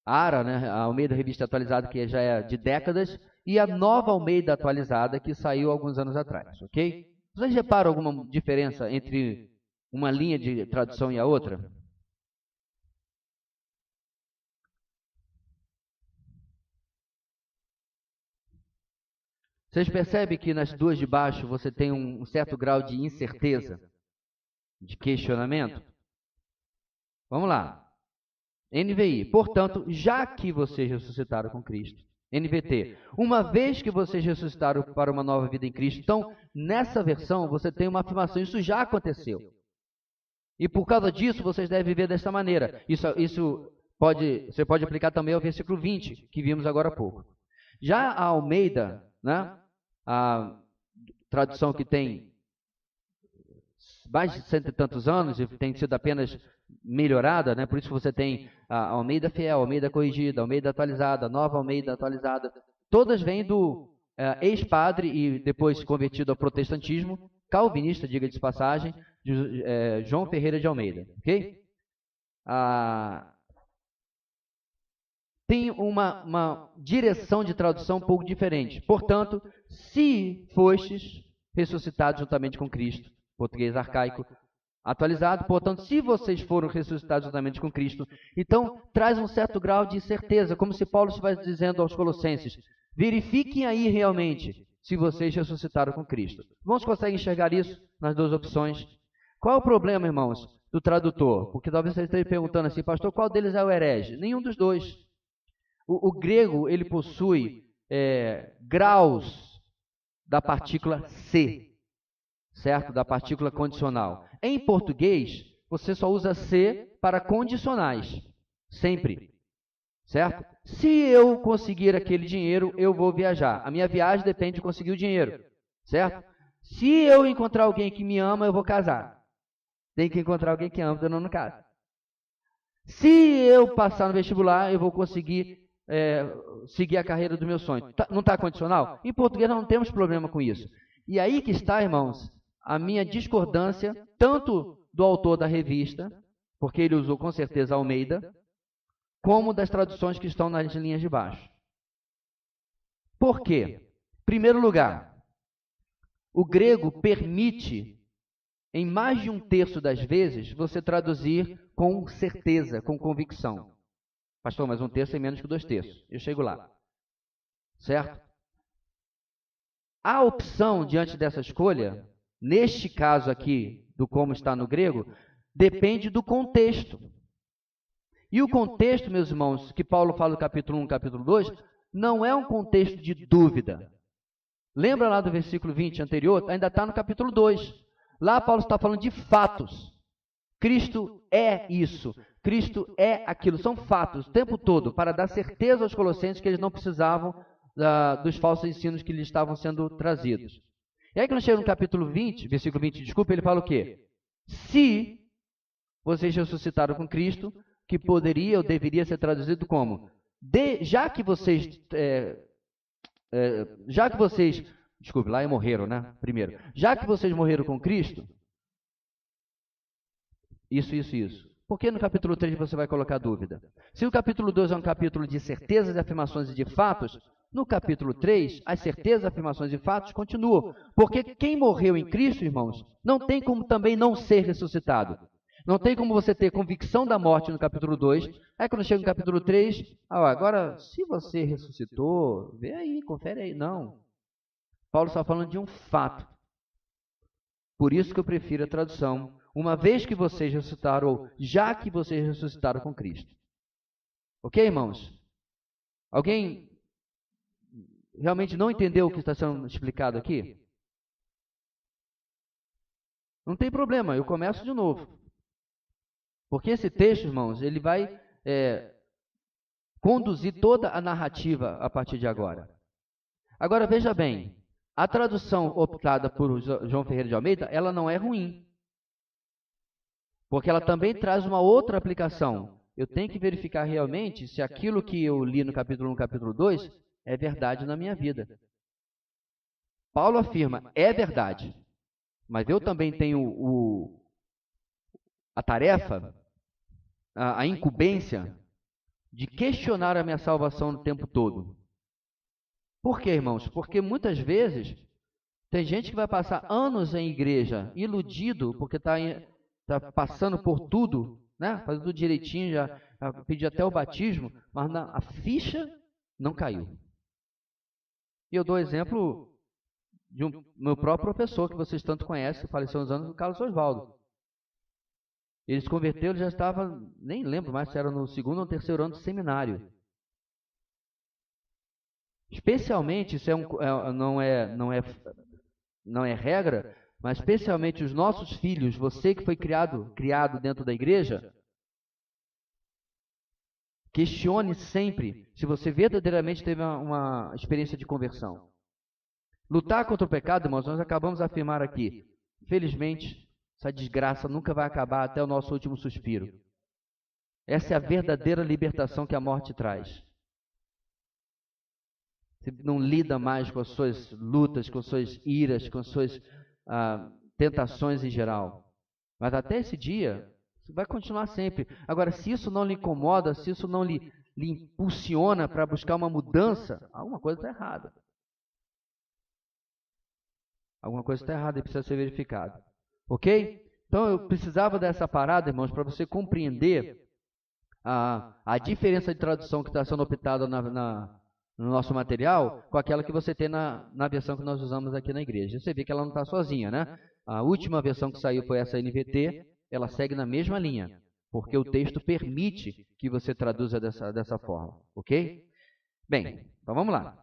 ARA, né, a Almeida Revista Atualizada, que já é de décadas, e a nova Almeida Atualizada, que saiu alguns anos atrás, ok? Vocês reparam alguma diferença entre uma linha de tradução e a outra? Vocês percebem que nas duas de baixo você tem um certo grau de incerteza, de questionamento? Vamos lá. NVI, portanto, já que vocês ressuscitaram com Cristo. NVT, uma vez que vocês ressuscitaram para uma nova vida em Cristo. Então, nessa versão, você tem uma afirmação, isso já aconteceu. E por causa disso, vocês devem viver desta maneira. Você pode aplicar também ao versículo 20, que vimos agora há pouco. Já a Almeida, né, a tradução que tem mais de 100 e tantos anos e tem sido apenas melhorada, né? Por isso você tem a Almeida Fiel, Almeida Corrigida, Almeida Atualizada, Nova Almeida Atualizada. Todas vêm do ex-padre e depois convertido ao protestantismo, calvinista, diga de passagem, de João Ferreira de Almeida. Ok? Tem uma direção de tradução um pouco diferente. Portanto, se fostes ressuscitados juntamente com Cristo, português arcaico, atualizado, portanto, se vocês foram ressuscitados juntamente com Cristo, então traz um certo grau de certeza, como se Paulo estivesse dizendo aos Colossenses, verifiquem aí realmente se vocês ressuscitaram com Cristo. Vamos conseguir enxergar isso nas duas opções? Qual é o problema, irmãos, do tradutor? Porque talvez você esteja perguntando assim, pastor, qual deles é o herege? Nenhum dos dois. O grego, ele possui graus da partícula se, certo? Da partícula condicional. Em português, você só usa se para condicionais, sempre, certo? Se eu conseguir aquele dinheiro, eu vou viajar. A minha viagem depende de conseguir o dinheiro, certo? Se eu encontrar alguém que me ama, eu vou casar. Tem que encontrar alguém que ama, senão eu não caso. Se eu passar no vestibular, eu vou conseguir seguir a carreira do meu sonho. Não está condicional? Em português nós não temos problema com isso. E aí que está, irmãos, a minha discordância, tanto do autor da revista, porque ele usou com certeza Almeida, como das traduções que estão nas linhas de baixo. Por quê? Em primeiro lugar, o grego permite, em mais de um terço das vezes, você traduzir com certeza, com convicção. Pastor, mas um terço é menos que 2/3. Eu chego lá. Certo? A opção diante dessa escolha, neste caso aqui, do como está no grego, depende do contexto. E o contexto, meus irmãos, que Paulo fala no capítulo 1, capítulo 2, não é um contexto de dúvida. Lembra lá do versículo 20 anterior? Ainda está no capítulo 2. Lá Paulo está falando de fatos. Cristo é isso. Cristo é aquilo. São fatos o tempo todo para dar certeza aos colossenses que eles não precisavam dos falsos ensinos que lhes estavam sendo trazidos. E aí quando chega no capítulo 20, versículo 20, desculpa, ele fala o quê? Se vocês ressuscitaram com Cristo, que poderia ou deveria ser traduzido como, já que vocês, desculpe, lá morreram, né? Primeiro, já que vocês morreram com Cristo, isso. Por que no capítulo 3 você vai colocar dúvida? Se o capítulo 2 é um capítulo de certezas, afirmações e de fatos, no capítulo 3, as certezas, afirmações e fatos continuam. Porque quem morreu em Cristo, irmãos, não tem como também não ser ressuscitado. Não tem como você ter convicção da morte no capítulo 2. Aí quando chega no capítulo 3, agora, se você ressuscitou, vê aí, confere aí. Não. Paulo está falando de um fato. Por isso que eu prefiro a tradução, uma vez que vocês ressuscitaram, ou já que vocês ressuscitaram com Cristo. Ok, irmãos? Alguém realmente não entendeu o que está sendo explicado aqui? Não tem problema, eu começo de novo. Porque esse texto, irmãos, ele vai conduzir toda a narrativa a partir de agora. Agora, veja bem, a tradução optada por João Ferreira de Almeida, ela não é ruim. Porque ela também traz uma outra aplicação. Eu tenho que verificar realmente se aquilo que eu li no capítulo 1, capítulo 2, é verdade na minha vida. Paulo afirma, é verdade. Mas eu também tenho a tarefa, a incumbência, de questionar a minha salvação o tempo todo. Por quê, irmãos? Porque muitas vezes tem gente que vai passar anos em igreja, iludido, porque está passando por tudo, né? Fazendo tudo direitinho, já pediu até o batismo, mas a ficha não caiu. E eu dou exemplo de meu próprio professor, que vocês tanto conhecem, faleceu uns anos, o Carlos Oswaldo. Ele se converteu, ele já estava, nem lembro mais se era no segundo ou terceiro ano de seminário. Especialmente, isso não é regra, mas especialmente os nossos filhos, você que foi criado dentro da igreja, questione sempre se você verdadeiramente teve uma experiência de conversão. Lutar contra o pecado, irmãos, nós acabamos de afirmar aqui. Felizmente, essa desgraça nunca vai acabar até o nosso último suspiro. Essa é a verdadeira libertação que a morte traz. Você não lida mais com as suas lutas, com as suas iras, com as suas tentações em geral. Mas até esse dia, você vai continuar sempre. Agora, se isso não lhe incomoda, se isso não lhe impulsiona para buscar uma mudança, alguma coisa está errada. Alguma coisa está errada e precisa ser verificada. Ok? Então, eu precisava dessa parada, irmãos, para você compreender a diferença de tradução que está sendo optada no nosso material com aquela que você tem na versão que nós usamos aqui na igreja. Você vê que ela não está sozinha, né? A última versão que saiu foi essa NVT, ela segue na mesma linha, porque o texto permite que você traduza dessa forma, ok? Bem, então vamos lá.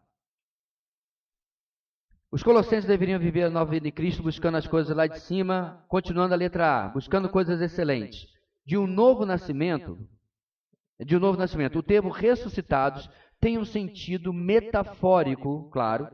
Os colossenses deveriam viver a nova vida em Cristo, buscando as coisas lá de cima, continuando a letra A, buscando coisas excelentes. De um novo nascimento, o termo ressuscitados tem um sentido metafórico, claro,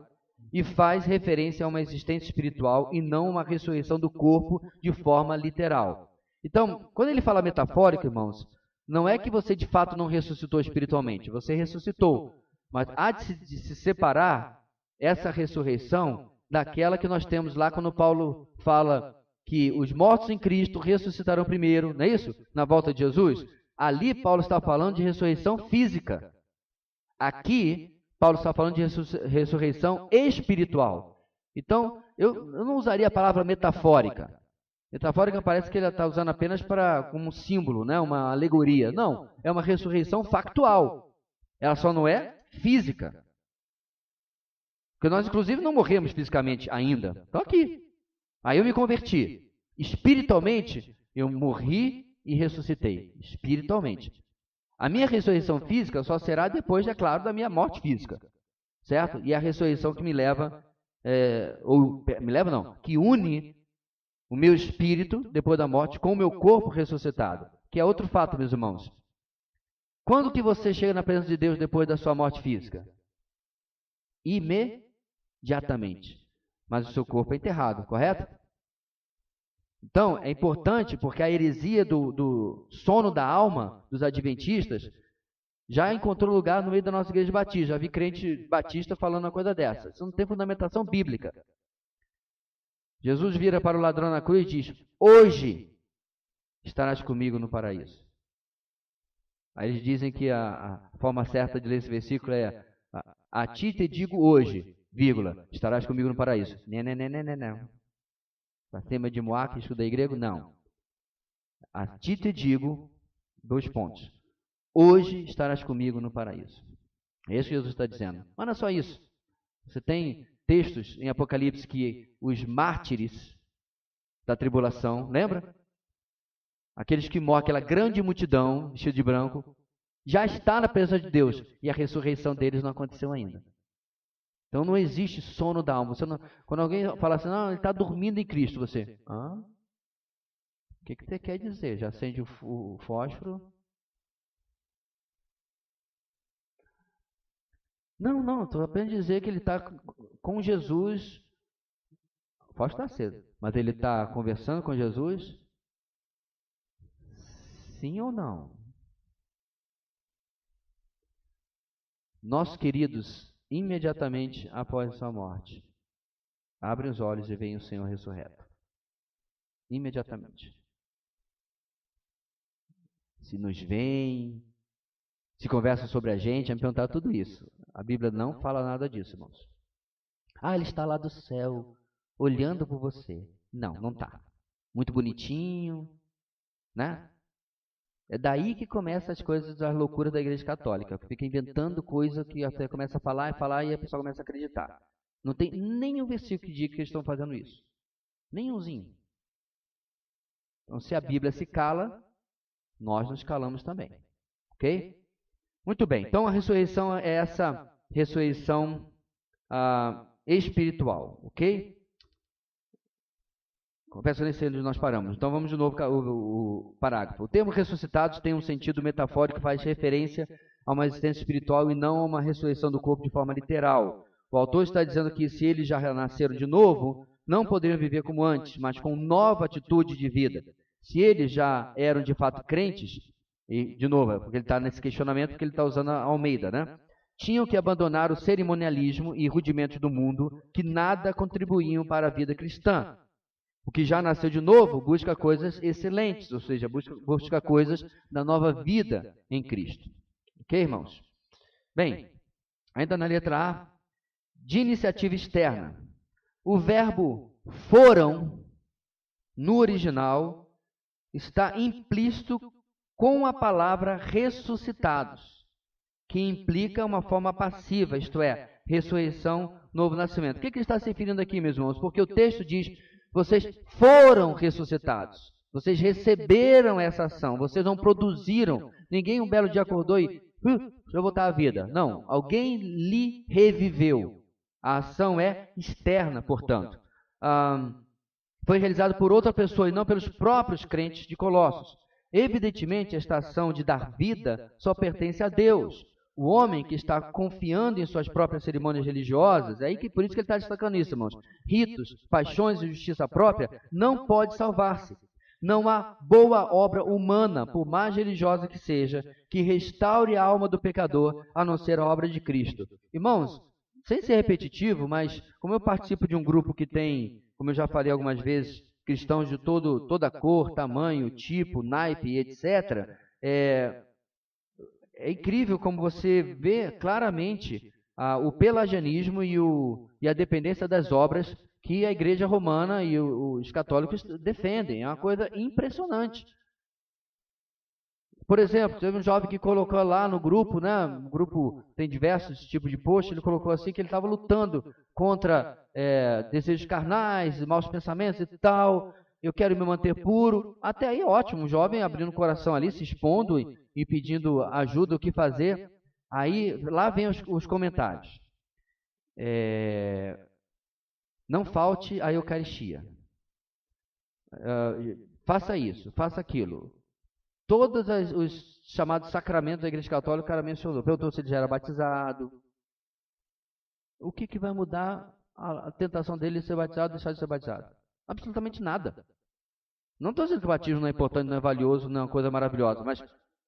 e faz referência a uma existência espiritual e não uma ressurreição do corpo de forma literal. Então, quando ele fala metafórico, irmãos, não é que você de fato não ressuscitou espiritualmente, você ressuscitou, mas há de se separar essa ressurreição daquela que nós temos lá quando Paulo fala que os mortos em Cristo ressuscitarão primeiro, não é isso? Na volta de Jesus. Ali Paulo está falando de ressurreição física. Aqui, Paulo está falando de ressurreição espiritual. Então, eu não usaria a palavra metafórica. Metafórica parece que ele está usando apenas como um símbolo, né? Uma alegoria. Não, é uma ressurreição factual. Ela só não é física. Porque nós, inclusive, não morremos fisicamente ainda. Estou aqui. Aí eu me converti. Espiritualmente, eu morri e ressuscitei. Espiritualmente. A minha ressurreição física só será depois, é claro, da minha morte física. Certo? E a ressurreição que me leva, que une o meu espírito, depois da morte, com o meu corpo ressuscitado. Que é outro fato, meus irmãos. Quando que você chega na presença de Deus depois da sua morte física? Imediatamente. Mas o seu corpo é enterrado, correto? Então, é importante porque a heresia do sono da alma dos adventistas já encontrou lugar no meio da nossa igreja batista. Já vi crente batista falando uma coisa dessa. Isso não tem fundamentação bíblica. Jesus vira para o ladrão na cruz e diz: hoje estarás comigo no paraíso. Aí eles dizem que a forma certa de ler esse versículo é: a ti te digo hoje, vírgula, estarás comigo no paraíso. Não. Para cima de Moá, que estudei grego? Não. A ti te digo, 2 pontos. Hoje estarás comigo no paraíso. É isso que Jesus está dizendo. Mas não é só isso. Você tem textos em Apocalipse que os mártires da tribulação, lembra? Aqueles que morrem, aquela grande multidão, vestida de branco, já está na presença de Deus e a ressurreição deles não aconteceu ainda. Então não existe sono da alma. Quando alguém fala assim, não, ele está dormindo em Cristo, você, o que você quer dizer? Já acende o fósforo? Não, estou apenas dizendo que ele está com Jesus. O fósforo está aceso, mas ele está conversando com Jesus? Sim ou não? Nossos queridos, imediatamente após sua morte, abrem os olhos e veem o Senhor ressurreto. Imediatamente. Se nos veem, se conversam sobre a gente, me perguntar tudo isso. A Bíblia não fala nada disso, irmãos. Ele está lá do céu, olhando por você. Não está. Muito bonitinho, né? É daí que começam as coisas, as loucuras da Igreja Católica. Fica inventando coisa que você começa a falar e a pessoa começa a acreditar. Não tem nenhum versículo que diga que eles estão fazendo isso. Nenhumzinho. Então, se a Bíblia se cala, nós nos calamos também. Ok? Muito bem. Então, a ressurreição é essa ressurreição espiritual. Ok? Confesso nem sei onde nós paramos. Então, vamos de novo o parágrafo. O termo ressuscitados tem um sentido metafórico que faz referência a uma existência espiritual e não a uma ressurreição do corpo de forma literal. O autor está dizendo que se eles já renasceram de novo, não poderiam viver como antes, mas com nova atitude de vida. Se eles já eram de fato crentes, e de novo, porque ele está nesse questionamento, porque ele está usando a Almeida, né? Tinham que abandonar o cerimonialismo e rudimentos do mundo que nada contribuíam para a vida cristã. O que já nasceu de novo busca coisas excelentes, ou seja, busca coisas da nova vida em Cristo. Ok, irmãos? Bem, ainda na letra A, de iniciativa externa. O verbo foram, no original, está implícito com a palavra ressuscitados, que implica uma forma passiva, isto é, ressurreição, novo nascimento. O que ele está se referindo aqui, meus irmãos? Porque o texto diz, vocês foram ressuscitados, vocês receberam essa ação, vocês não produziram. Ninguém um belo dia acordou e, deixa eu voltar à vida. Não, alguém lhe reviveu. A ação é externa, portanto. Foi realizado por outra pessoa e não pelos próprios crentes de Colossos. Evidentemente, esta ação de dar vida só pertence a Deus. O homem que está confiando em suas próprias cerimônias religiosas, é aí que por isso que ele está destacando isso, irmãos. Ritos, paixões e justiça própria não pode salvar-se. Não há boa obra humana, por mais religiosa que seja, que restaure a alma do pecador, a não ser a obra de Cristo. Irmãos, sem ser repetitivo, mas como eu participo de um grupo que tem, como eu já falei algumas vezes, cristãos de toda cor, tamanho, tipo, naipe, etc., é incrível como você vê claramente o pelagianismo e a dependência das obras que a igreja romana e os católicos defendem. É uma coisa impressionante. Por exemplo, teve um jovem que colocou lá no grupo, né? O grupo tem diversos tipos de post, ele colocou assim que ele estava lutando contra desejos carnais, maus pensamentos e tal. Eu quero me manter puro. Até aí, ótimo, um jovem abrindo o coração ali, se expondo e pedindo ajuda, o que fazer. Aí, lá vem os comentários. Não falte a Eucaristia. Faça isso, faça aquilo. Todos os chamados sacramentos da Igreja Católica, o cara mencionou. Perguntou se ele já era batizado. O que vai mudar a tentação dele de ser batizado ou deixar de ser batizado? Absolutamente nada. Não estou dizendo que o batismo não é importante, não é valioso, não é uma coisa maravilhosa, mas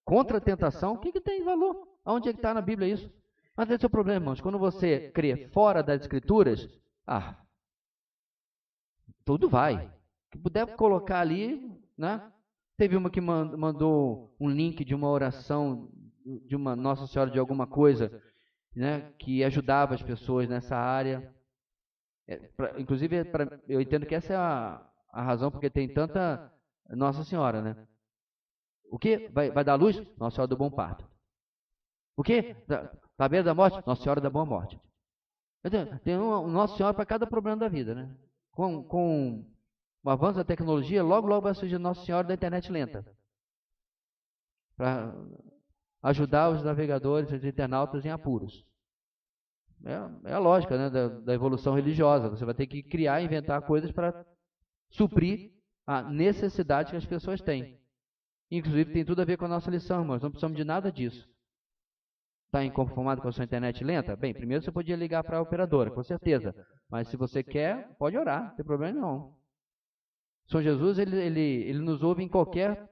contra a tentação, o que tem valor? Onde é que está na Bíblia isso? Mas esse é o problema, irmãos. Quando você crê fora das Escrituras, tudo vai. O que puder colocar ali, né? Teve uma que mandou um link de uma oração de uma Nossa Senhora de alguma coisa, né, que ajudava as pessoas nessa área. Inclusive, eu entendo que essa é a razão porque tem tanta Nossa Senhora, né? O que? Vai dar luz? Nossa Senhora do Bom Parto. O que? Tá beira da morte? Nossa Senhora da Boa Morte. Tem uma Nossa Senhora para cada problema da vida, né? Com o avanço da tecnologia, logo vai surgir Nossa Senhora da internet lenta. Para ajudar os navegadores, os internautas em apuros. É a lógica, né, da evolução religiosa. Você vai ter que criar, inventar coisas para suprir a necessidade que as pessoas têm. Inclusive, tem tudo a ver com a nossa lição, irmãos. Não precisamos de nada disso. Está inconformado com a sua internet lenta? Bem, primeiro você podia ligar para a operadora, com certeza. Mas se você quer, pode orar, não tem problema não. São Jesus, ele nos ouve em qualquer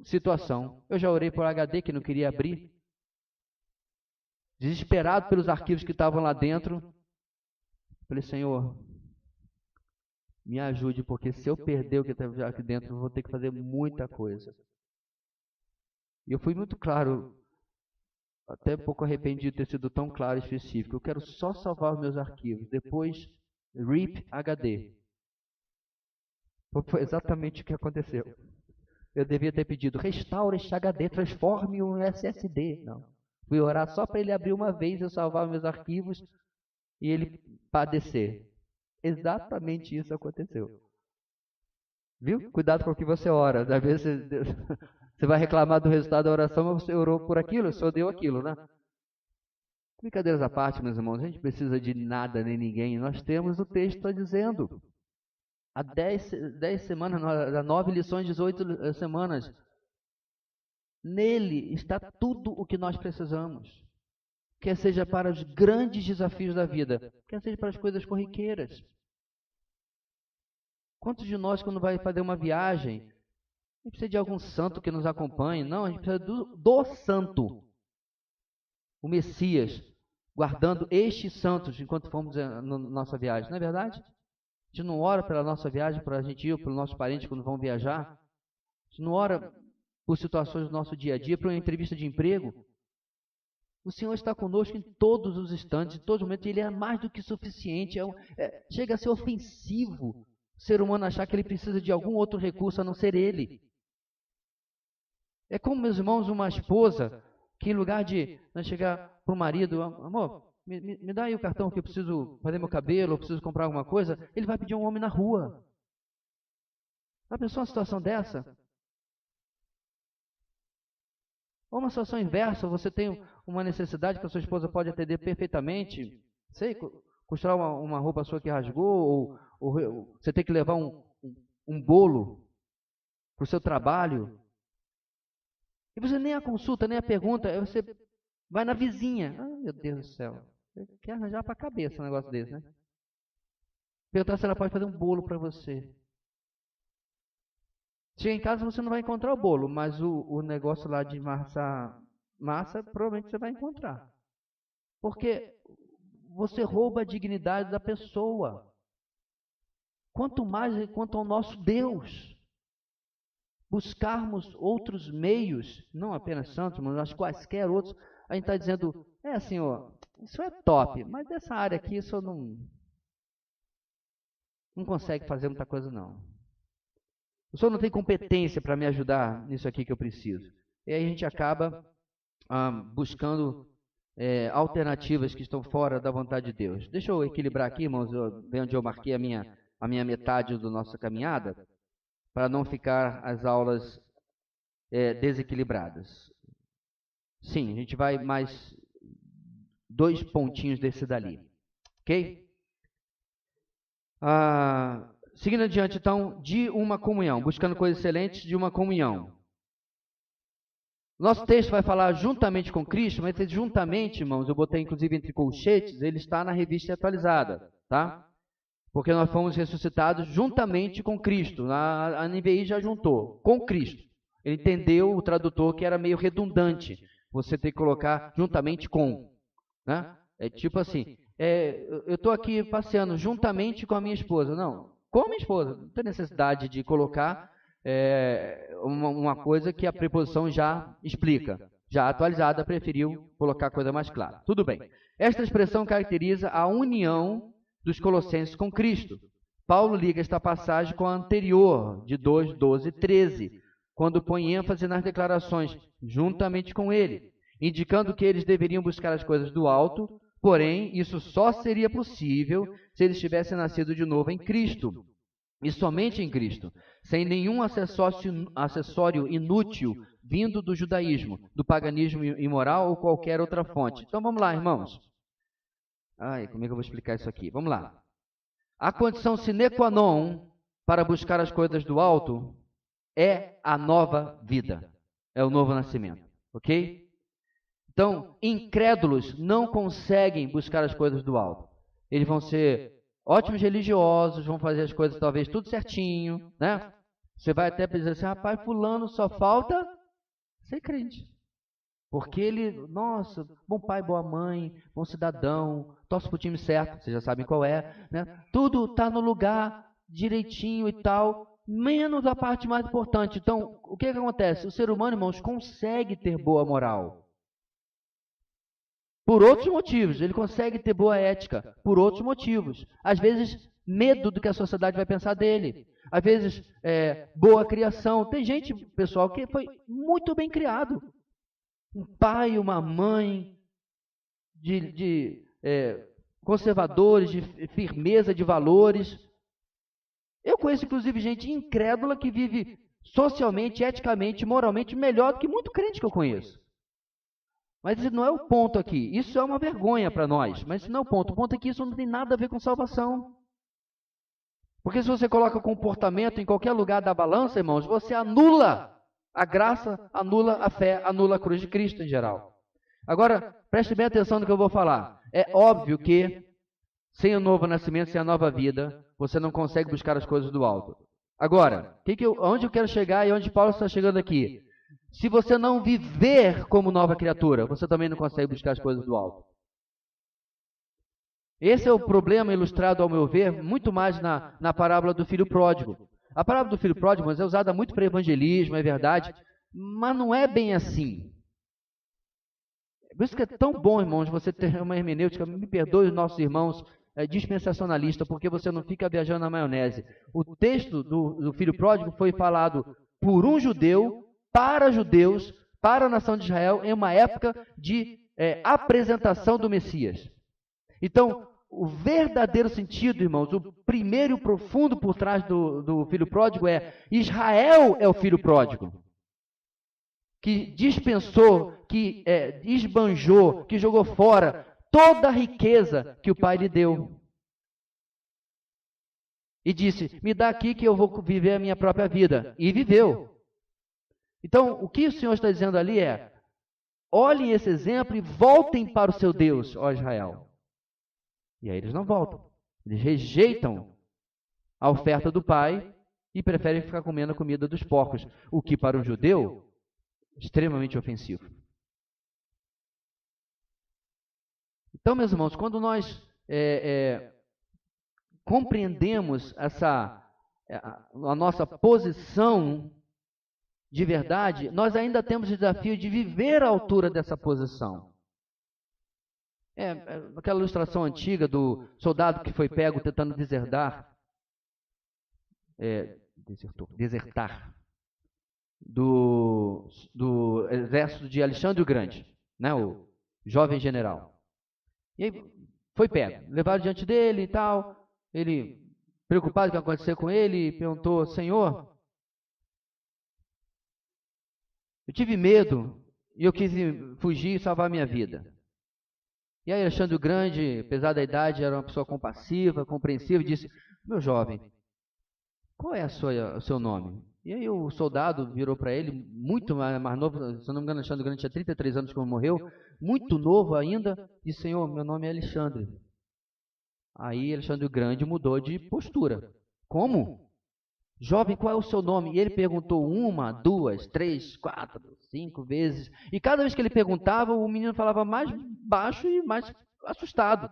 situação. Eu já orei por HD que não queria abrir. Desesperado pelos arquivos que estavam lá dentro. Falei, Senhor, me ajude, porque se eu perder o que está aqui dentro, eu vou ter que fazer muita coisa. E eu fui muito claro, até um pouco arrependido de ter sido tão claro e específico. Eu quero só salvar os meus arquivos. Depois, RIP HD. Foi exatamente o que aconteceu. Eu devia ter pedido, restaure este HD, transforme um SSD. Não. Fui orar só para ele abrir uma vez, eu salvar meus arquivos e ele padecer. Exatamente isso aconteceu. Viu? Cuidado com o que você ora. Às vezes você vai reclamar do resultado da oração, mas você orou por aquilo, o Senhor deu aquilo, né? Brincadeiras à parte, meus irmãos, a gente precisa de nada nem ninguém. Nós temos o texto está dizendo. Há 10 semanas, há 9 lições, 18 semanas. Nele está tudo o que nós precisamos. Quer seja para os grandes desafios da vida, quer seja para as coisas corriqueiras. Quantos de nós, quando vai fazer uma viagem, a gente precisa de algum santo que nos acompanhe? Não, a gente precisa do santo. O Messias, guardando estes santos enquanto formos na nossa viagem. Não é verdade? A gente não ora pela nossa viagem, para a gente ir, pelos nossos parentes quando vão viajar. A gente não ora por situações do nosso dia a dia, para uma entrevista de emprego. O Senhor está conosco em todos os instantes, em todos os momentos. Ele é mais do que suficiente. Chega a ser ofensivo o ser humano achar que ele precisa de algum outro recurso a não ser Ele. É como, meus irmãos, uma esposa que em lugar de chegar para o marido, amor, me dá aí o cartão que eu preciso fazer meu cabelo, eu preciso comprar alguma coisa, ele vai pedir um homem na rua. Já pensou uma situação dessa? Ou uma situação inversa, você tem uma necessidade que a sua esposa pode atender perfeitamente, sei, costurar uma roupa sua que rasgou, ou você tem que levar um bolo para o seu trabalho, e você nem a consulta, nem a pergunta, aí você vai na vizinha. Ah, meu Deus do céu, você quer arranjar para a cabeça um negócio desse, né? Perguntar se ela pode fazer um bolo para você. Chega em casa, você não vai encontrar o bolo, mas o negócio lá de massa, provavelmente você vai encontrar. Porque você rouba a dignidade da pessoa. Quanto mais quanto ao nosso Deus. Buscarmos outros meios, não apenas santos, mas quaisquer outros. A gente está dizendo, Senhor, isso é top, mas dessa área aqui, isso não consegue fazer muita coisa, não. O Senhor não tem competência para me ajudar nisso aqui que eu preciso. E aí a gente acaba buscando alternativas que estão fora da vontade de Deus. Deixa eu equilibrar aqui, irmãos, bem onde eu marquei a minha metade da nossa caminhada, para não ficar as aulas desequilibradas. Sim, a gente vai mais 2 pontinhos desse dali. Ok? Seguindo adiante, então, de uma comunhão, buscando coisas excelentes de uma comunhão. Nosso texto vai falar juntamente com Cristo, mas esse juntamente, irmãos, eu botei inclusive entre colchetes, ele está na revista atualizada, tá? Porque nós fomos ressuscitados juntamente com Cristo. A NVI já juntou, com Cristo. Ele entendeu, o tradutor, que era meio redundante. Você tem que colocar juntamente com. Né? É tipo assim, eu estou aqui passeando juntamente com a minha esposa. Não, com a minha esposa. Não tem necessidade de colocar uma coisa que a preposição já explica. Já atualizada, preferiu colocar a coisa mais clara. Tudo bem. Esta expressão caracteriza a união dos Colossenses com Cristo. Paulo liga esta passagem com a anterior, de 2, 12 e 13, quando põe ênfase nas declarações juntamente com ele, indicando que eles deveriam buscar as coisas do alto, porém, isso só seria possível se eles tivessem nascido de novo em Cristo, e somente em Cristo, sem nenhum acessório inútil vindo do judaísmo, do paganismo imoral ou qualquer outra fonte. Então vamos lá, irmãos. Como é que eu vou explicar isso aqui? Vamos lá. A condição sine qua non para buscar as coisas do alto é a nova vida. É o novo nascimento. Ok? Então, incrédulos não conseguem buscar as coisas do alto. Eles vão ser ótimos religiosos, vão fazer as coisas talvez tudo certinho, né? Você vai até dizer assim, rapaz, fulano só falta ser crente. Porque ele, nossa, bom pai, boa mãe, bom cidadão, torce para o time certo, vocês já sabem qual é, né? Tudo está no lugar direitinho e tal, menos a parte mais importante. Então, o que acontece? O ser humano, irmãos, consegue ter boa moral. Por outros motivos, ele consegue ter boa ética, por outros motivos. Às vezes, medo do que a sociedade vai pensar dele. Às vezes, boa criação. Tem gente, pessoal, que foi muito bem criado. Um pai, uma mãe de conservadores, de firmeza de valores. Eu conheço, inclusive, gente incrédula que vive socialmente, eticamente, moralmente melhor do que muito crente que eu conheço. Mas esse não é o ponto aqui. Isso é uma vergonha para nós, mas isso não é o ponto. O ponto é que isso não tem nada a ver com salvação. Porque se você coloca comportamento em qualquer lugar da balança, irmãos, você anula a graça, anula a fé, anula a cruz de Cristo em geral. Agora, preste bem atenção no que eu vou falar. É óbvio que sem o novo nascimento, sem a nova vida, você não consegue buscar as coisas do alto. Agora, onde eu quero chegar e onde Paulo está chegando aqui? Se você não viver como nova criatura, você também não consegue buscar as coisas do alto. Esse é o problema ilustrado, ao meu ver, muito mais na parábola do filho pródigo. A parábola do filho pródigo é usada muito para evangelismo, é verdade, mas não é bem assim. Por isso que é tão bom, irmãos, você ter uma hermenêutica, me perdoe os nossos irmãos, dispensacionalista, porque você não fica viajando na maionese. O texto do filho pródigo foi falado por um judeu, para judeus, para a nação de Israel, em uma época de apresentação do Messias. Então, o verdadeiro sentido, irmãos, o primeiro e o profundo por trás do filho pródigo é: Israel é o filho pródigo, que dispensou, que esbanjou, que jogou fora toda a riqueza que o pai lhe deu. E disse: me dá aqui que eu vou viver a minha própria vida. E viveu. Então, o que o Senhor está dizendo ali é: olhem esse exemplo e voltem para o seu Deus, ó Israel. E aí eles não voltam. Eles rejeitam a oferta do pai e preferem ficar comendo a comida dos porcos, o que para um judeu é extremamente ofensivo. Então, meus irmãos, quando nós compreendemos a nossa posição de verdade, nós ainda temos o desafio de viver à altura dessa posição. Aquela ilustração antiga do soldado que foi pego tentando desertar do exército de Alexandre o Grande, né, o jovem general. E aí foi pego, levaram diante dele e tal. Ele, preocupado com o que ia acontecer com ele, perguntou: Senhor, eu tive medo e eu quis fugir e salvar a minha vida. E aí Alexandre o Grande, apesar da idade, era uma pessoa compassiva, compreensiva, e disse: meu jovem, qual é o seu nome? E aí o soldado virou para ele, muito mais novo, se não me engano, Alexandre o Grande tinha 33 anos quando morreu, muito novo ainda, disse: Senhor, meu nome é Alexandre. Aí Alexandre o Grande mudou de postura. Como? Jovem, qual é o seu nome? E ele perguntou 1, 2, 3, 4, 5 vezes. E cada vez que ele perguntava, o menino falava mais baixo e mais assustado.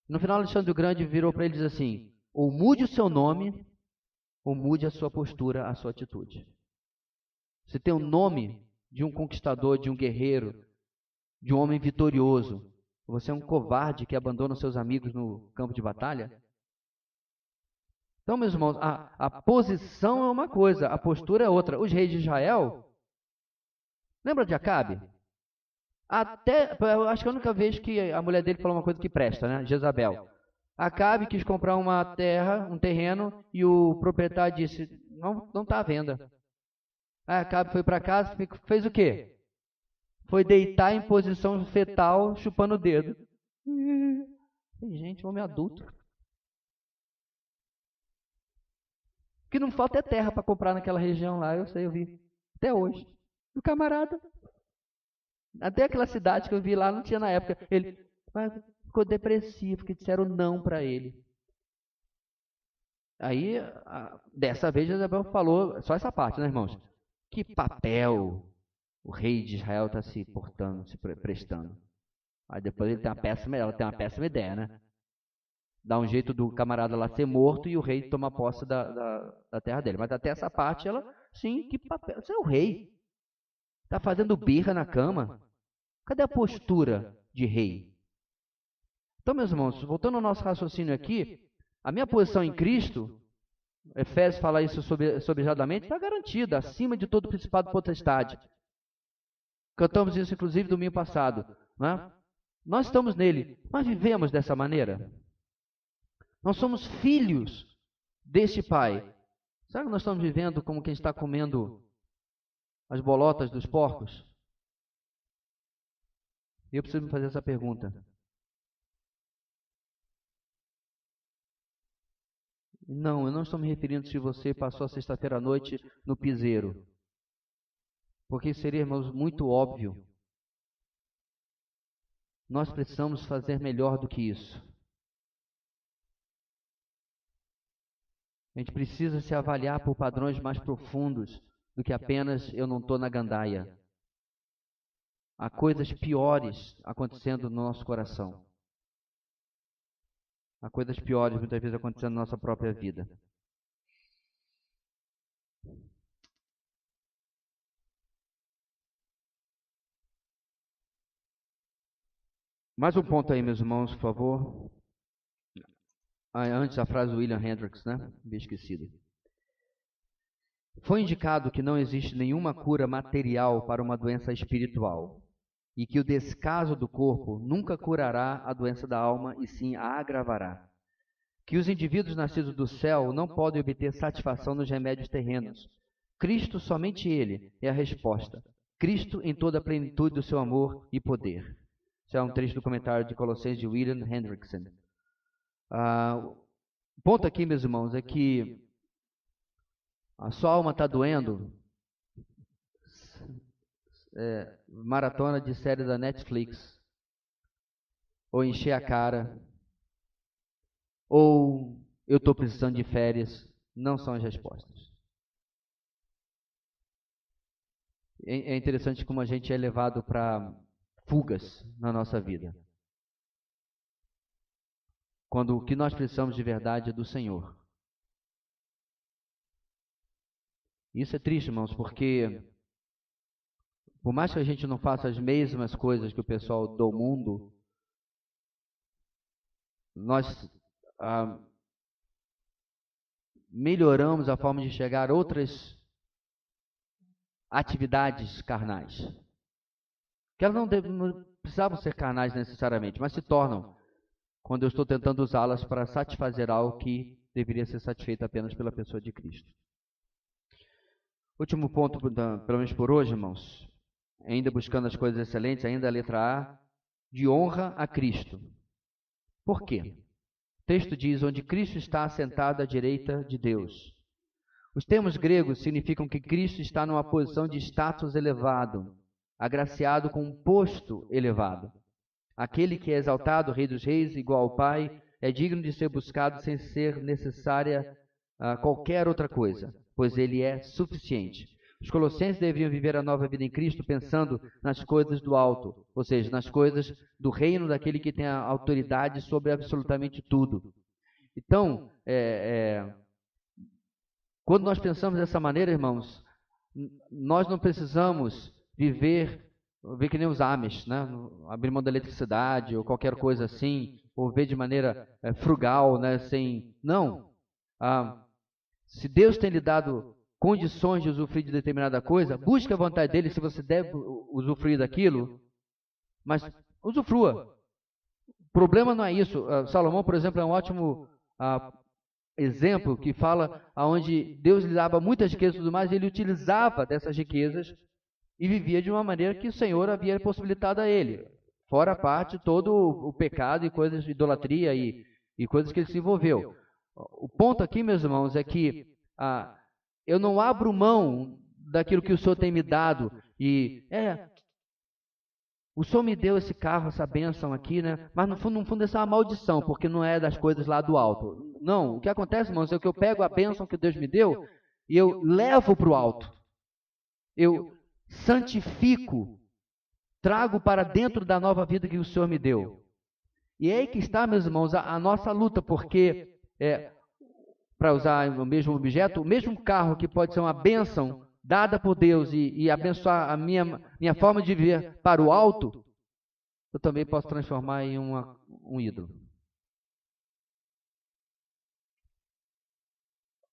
No final, Alexandre o Grande virou para ele e disse assim: ou mude o seu nome, ou mude a sua postura, a sua atitude. Você tem o nome de um conquistador, de um guerreiro, de um homem vitorioso. Você é um covarde que abandona os seus amigos no campo de batalha? Então, meus irmãos, a posição é uma coisa, a postura é outra. Os reis de Israel, lembra de Acabe? Eu acho que é a única vez que a mulher dele falou uma coisa que presta, né? Jezabel. Acabe quis comprar uma terra, um terreno, e o proprietário disse: não está à venda. Aí Acabe foi para casa, fez o quê? Foi deitar em posição fetal, chupando o dedo. Gente, homem adulto. O que não falta é terra para comprar naquela região lá, eu vi. Até hoje. O camarada. Até aquela cidade que eu vi lá, não tinha na época. Ele ficou depressivo, porque disseram não para ele. Aí, dessa vez, Jezabel falou, só essa parte, né, irmãos? Que papel o rei de Israel está se portando, se prestando. Aí depois ela tem uma péssima ideia, né? Dá um jeito do camarada lá ser morto e o rei tomar posse da terra dele. Mas até essa parte, ela, sim, que papel. Você é o rei. Está fazendo birra na cama. Cadê a postura de rei? Então, meus irmãos, voltando ao nosso raciocínio aqui, a minha posição em Cristo, Efésios fala isso sobejadamente, está garantida, acima de todo principado e potestade. Cantamos isso, inclusive, domingo passado. Né? Nós estamos nele, mas vivemos dessa maneira. Nós somos filhos deste pai, será que nós estamos vivendo como quem está comendo as bolotas dos porcos? Eu preciso me fazer essa pergunta. Não, eu não estou me referindo se você passou a sexta-feira à noite no piseiro, porque seria, irmãos, muito óbvio. Nós precisamos fazer melhor do que isso. A gente precisa se avaliar por padrões mais profundos do que apenas eu não estou na gandaia. Há coisas piores acontecendo no nosso coração. Há coisas piores muitas vezes acontecendo na nossa própria vida. Mais um ponto aí, meus irmãos, por favor. Antes a frase do William Hendricks, né? Bem esquecido. Foi indicado que não existe nenhuma cura material para uma doença espiritual e que o descaso do corpo nunca curará a doença da alma e sim a agravará. Que os indivíduos nascidos do céu não podem obter satisfação nos remédios terrenos. Cristo, somente Ele, é a resposta. Cristo em toda a plenitude do seu amor e poder. Isso é um trecho do comentário de Colossenses de William Hendrickson. O ponto aqui, meus irmãos, é que a sua alma está doendo. Maratona de séries da Netflix. Ou encher a cara. Ou eu estou precisando de férias. Não são as respostas. É interessante como a gente é levado para fugas na nossa vida. Quando o que nós precisamos de verdade é do Senhor. Isso é triste, irmãos, porque por mais que a gente não faça as mesmas coisas que o pessoal do mundo, nós melhoramos a forma de chegar a outras atividades carnais. Que elas não precisavam ser carnais necessariamente, mas se tornam quando eu estou tentando usá-las para satisfazer algo que deveria ser satisfeito apenas pela pessoa de Cristo. Último ponto, pelo menos por hoje, irmãos, ainda buscando as coisas excelentes, ainda a letra A, de honra a Cristo. Por quê? O texto diz, onde Cristo está assentado à direita de Deus. Os termos gregos significam que Cristo está numa posição de status elevado, agraciado com um posto elevado. Aquele que é exaltado, Rei dos Reis, igual ao Pai, é digno de ser buscado sem ser necessária qualquer outra coisa, pois Ele é suficiente. Os colossenses deveriam viver a nova vida em Cristo pensando nas coisas do alto, ou seja, nas coisas do reino daquele que tem a autoridade sobre absolutamente tudo. Então, quando nós pensamos dessa maneira, irmãos, nós não precisamos viver que nem os Amish, né? Abrir mão da eletricidade ou qualquer coisa assim, ou ver de maneira frugal, né? Não. Se Deus tem lhe dado condições de usufruir de determinada coisa, busque a vontade dele se você deve usufruir daquilo, mas usufrua. O problema não é isso. Salomão, por exemplo, é um ótimo exemplo que fala onde Deus lhe dava muitas riquezas e tudo mais, e ele utilizava dessas riquezas e vivia de uma maneira que o Senhor havia possibilitado a ele. Fora a parte todo o pecado e coisas de idolatria e coisas que ele se envolveu. O ponto aqui, meus irmãos, é que eu não abro mão daquilo que o Senhor tem me dado. O Senhor me deu esse carro, essa bênção aqui, né? Mas no fundo isso é uma maldição, porque não é das coisas lá do alto. Não, o que acontece, irmãos, é que eu pego a bênção que Deus me deu e eu levo para o alto. Eu santifico, trago para dentro da nova vida que o Senhor me deu. E é aí que está, meus irmãos, a nossa luta, porque, para usar o mesmo objeto, o mesmo carro que pode ser uma bênção dada por Deus e abençoar a minha forma de viver para o alto, eu também posso transformar em um ídolo.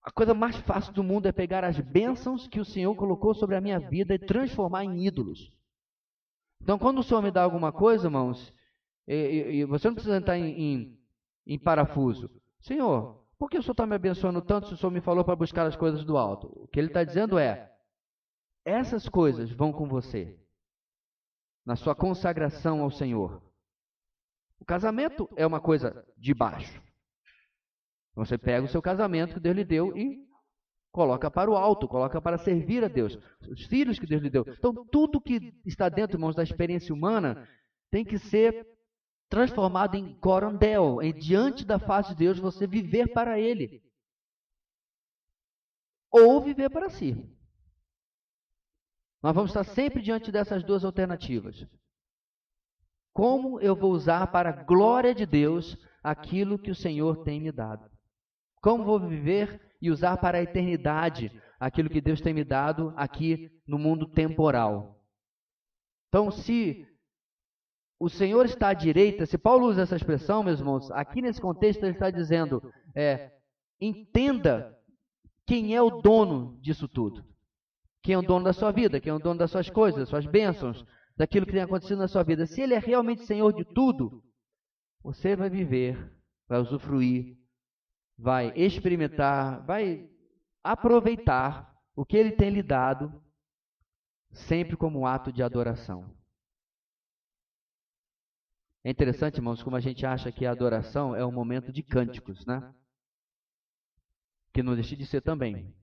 A coisa mais fácil do mundo é pegar as bênçãos que o Senhor colocou sobre a minha vida e transformar em ídolos. Então, quando o Senhor me dá alguma coisa, irmãos, você não precisa entrar em parafuso. Senhor, por que o Senhor está me abençoando tanto se o Senhor me falou para buscar as coisas do alto? O que ele está dizendo é, essas coisas vão com você, na sua consagração ao Senhor. O casamento é uma coisa de baixo. Você pega o seu casamento que Deus lhe deu e coloca para o alto, coloca para servir a Deus. Os filhos que Deus lhe deu. Então, tudo que está dentro, irmãos, da experiência humana tem que ser transformado em corandel, em diante da face de Deus, você viver para Ele. Ou viver para si. Nós vamos estar sempre diante dessas duas alternativas. Como eu vou usar para a glória de Deus aquilo que o Senhor tem me dado? Como vou viver e usar para a eternidade aquilo que Deus tem me dado aqui no mundo temporal? Então, se o Senhor está à direita, se Paulo usa essa expressão, meus irmãos, aqui nesse contexto ele está dizendo, entenda quem é o dono disso tudo. Quem é o dono da sua vida, quem é o dono das suas coisas, das suas bênçãos, daquilo que tem acontecido na sua vida. Se Ele é realmente Senhor de tudo, você vai viver, vai usufruir, vai experimentar, vai aproveitar o que Ele tem lhe dado, sempre como um ato de adoração. É interessante, irmãos, como a gente acha que a adoração é um momento de cânticos, né? Que não deixa de ser também.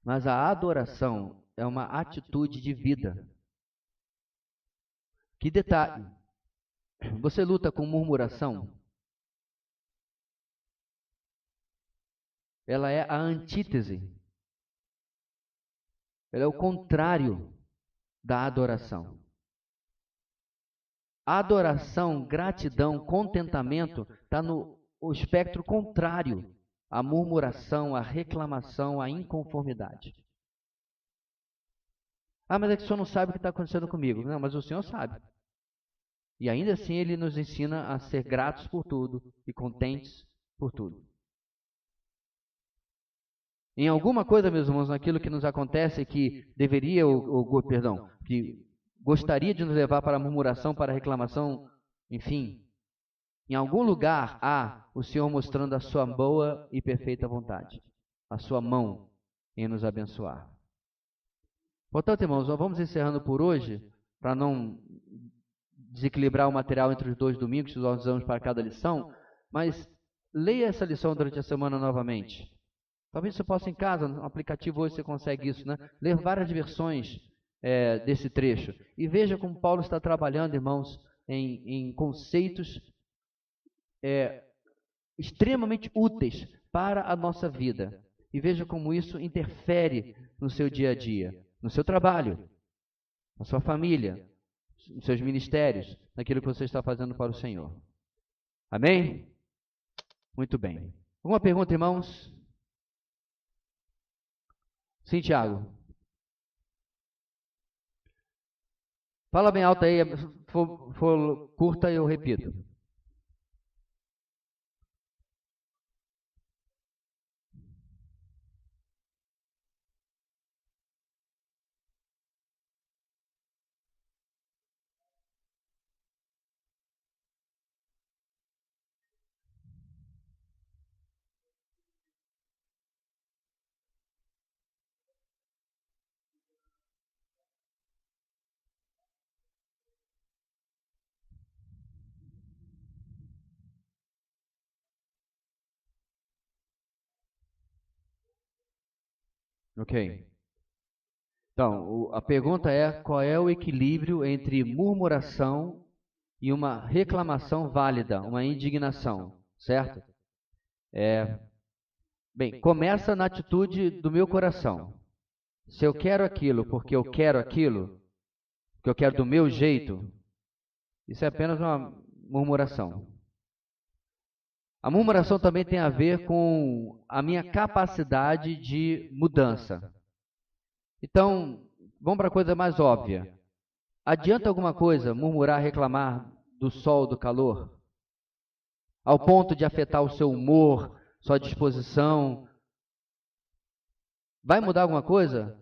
Mas a adoração é uma atitude de vida. Que detalhe, você luta com murmuração? Ela é a antítese. Ela é o contrário da adoração. Adoração, gratidão, contentamento está no espectro contrário à murmuração, à reclamação, à inconformidade. Ah, mas é que o senhor não sabe o que está acontecendo comigo. Não, mas o senhor sabe. E ainda assim ele nos ensina a ser gratos por tudo e contentes por tudo. Em alguma coisa, meus irmãos, naquilo que nos acontece que deveria, que gostaria de nos levar para a murmuração, para a reclamação, enfim, em algum lugar há o Senhor mostrando a sua boa e perfeita vontade, a sua mão em nos abençoar. Portanto, irmãos, nós vamos encerrando por hoje, para não desequilibrar o material entre os dois domingos que nós usamos para cada lição, mas leia essa lição durante a semana novamente. Talvez você possa em casa, no aplicativo hoje você consegue isso, né? Ler várias versões desse trecho. E veja como Paulo está trabalhando, irmãos, em conceitos extremamente úteis para a nossa vida. E veja como isso interfere no seu dia a dia, no seu trabalho, na sua família, nos seus ministérios, naquilo que você está fazendo para o Senhor. Amém? Muito bem. Alguma pergunta, irmãos? Sim, Tiago. Fala bem alto aí, for curta eu repito. Ok. Então, a pergunta é: qual é o equilíbrio entre murmuração e uma reclamação válida, uma indignação, certo? Bem, começa na atitude do meu coração. Se eu quero aquilo porque eu quero aquilo, porque eu quero do meu jeito, isso é apenas uma murmuração. A murmuração também tem a ver com a minha capacidade de mudança. Então, vamos para a coisa mais óbvia. Adianta alguma coisa murmurar, reclamar do sol, do calor? Ao ponto de afetar o seu humor, sua disposição? Vai mudar alguma coisa?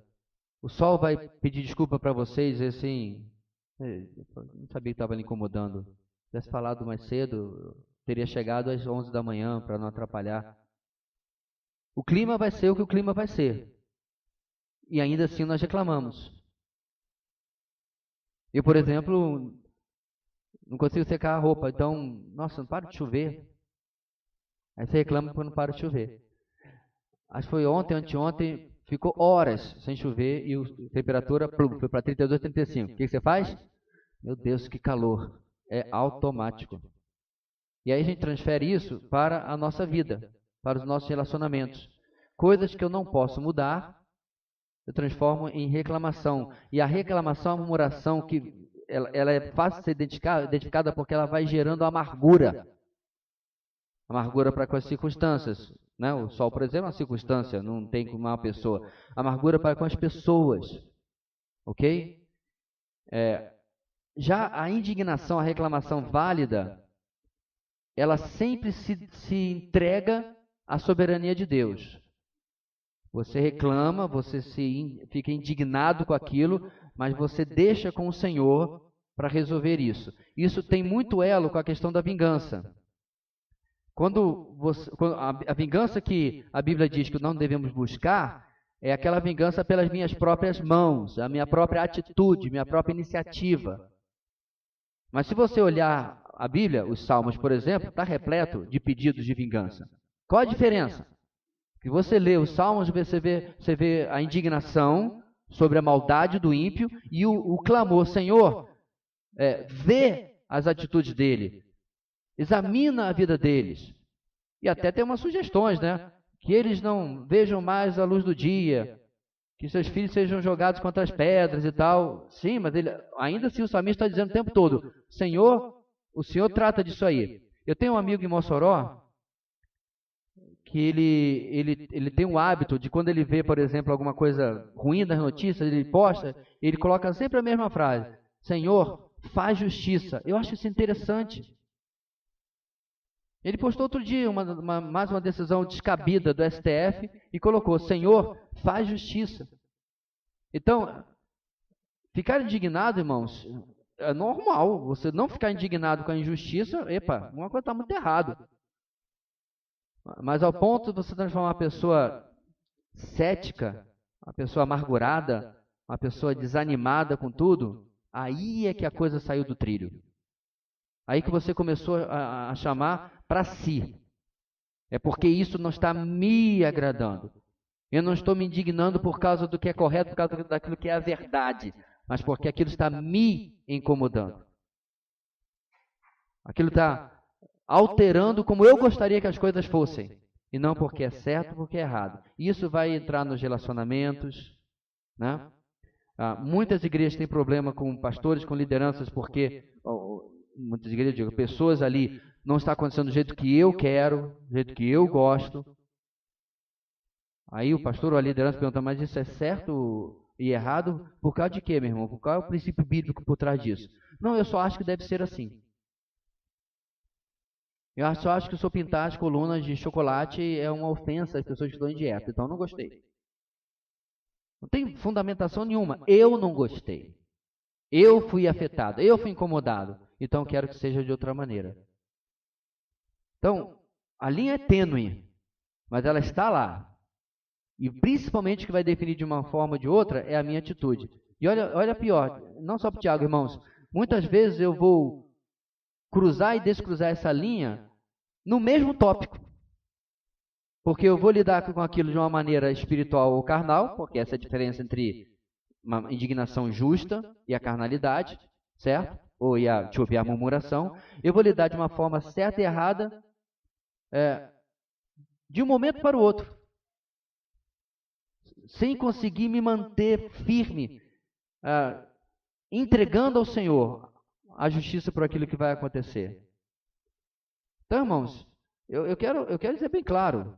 O sol vai pedir desculpa para vocês e assim, não sabia que estava lhe incomodando. Se tivesse falado mais cedo, teria chegado às 11 da manhã para não atrapalhar. O clima vai ser o que o clima vai ser. E ainda assim nós reclamamos. Eu, por exemplo, não consigo secar a roupa, então, nossa, não para de chover. Aí você reclama quando não para de chover. Acho que foi ontem, anteontem, ficou horas sem chover e a temperatura foi para 32, 35. O que você faz? Meu Deus, que calor. É automático. E aí a gente transfere isso para a nossa vida, para os nossos relacionamentos. Coisas que eu não posso mudar, eu transformo em reclamação. E a reclamação, a murmuração, que ela é fácil de ser identificada porque ela vai gerando amargura. Amargura para com as circunstâncias. Né? O sol, por exemplo, é uma circunstância, não tem com uma pessoa. Amargura para com as pessoas. Ok? Já a indignação, a reclamação válida, ela sempre se entrega à soberania de Deus. Você reclama, você fica indignado com aquilo, mas você deixa com o Senhor para resolver isso. Isso tem muito elo com a questão da vingança. Quando a vingança que a Bíblia diz que não devemos buscar, é aquela vingança pelas minhas próprias mãos, a minha própria atitude, minha própria iniciativa. Mas se você olhar a Bíblia, os Salmos, por exemplo, está repleto de pedidos de vingança. Qual a diferença? Que você lê os Salmos, você vê a indignação sobre a maldade do ímpio e o clamor, Senhor, vê as atitudes dele, examina a vida deles. E até tem umas sugestões, né? Que eles não vejam mais a luz do dia, que seus filhos sejam jogados contra as pedras e tal. Sim, mas ainda assim o salmista está dizendo o tempo todo, Senhor, o Senhor trata disso aí. Eu tenho um amigo em Mossoró, que ele tem o hábito de quando ele vê, por exemplo, alguma coisa ruim das notícias, ele posta, ele coloca sempre a mesma frase, Senhor, faz justiça. Eu acho isso interessante. Ele postou outro dia mais uma decisão descabida do STF e colocou, Senhor, faz justiça. Então, ficar indignado, irmãos, é normal. Você não ficar indignado com a injustiça, epa, uma coisa está muito errada. Mas ao ponto de você transformar uma pessoa cética, uma pessoa amargurada, uma pessoa desanimada com tudo, aí é que a coisa saiu do trilho. Aí que você começou a chamar para si. É porque isso não está me agradando. Eu não estou me indignando por causa do que é correto, por causa daquilo que é a verdade, mas porque aquilo está me incomodando. Aquilo está alterando como eu gostaria que as coisas fossem. E não porque é certo, porque é errado. Isso vai entrar nos relacionamentos, né? Muitas igrejas têm problema com pastores, com lideranças, porque muitas igrejas, digo, pessoas ali não está acontecendo do jeito que eu quero, do jeito que eu gosto. Aí o pastor ou a liderança pergunta, mas isso é certo e errado? Por causa de quê, meu irmão? Qual é o princípio bíblico por trás disso? Não, eu só acho que deve ser assim. Eu só acho que se eu pintar as colunas de chocolate é uma ofensa às pessoas que estão em dieta, então eu não gostei. Não tem fundamentação nenhuma. Eu não gostei. Eu fui afetado, eu fui incomodado. Então quero que seja de outra maneira. Então, a linha é tênue, mas ela está lá. E principalmente o que vai definir de uma forma ou de outra é a minha atitude. E olha pior, não só para o Tiago, irmãos. Muitas vezes eu vou cruzar e descruzar essa linha no mesmo tópico. Porque eu vou lidar com aquilo de uma maneira espiritual ou carnal, porque essa é a diferença entre uma indignação justa e a carnalidade, certo? Ou a murmuração. Eu vou lidar de uma forma certa e errada, de um momento para o outro, sem conseguir me manter firme, entregando ao Senhor a justiça por aquilo que vai acontecer. Então, irmãos, eu quero dizer bem claro,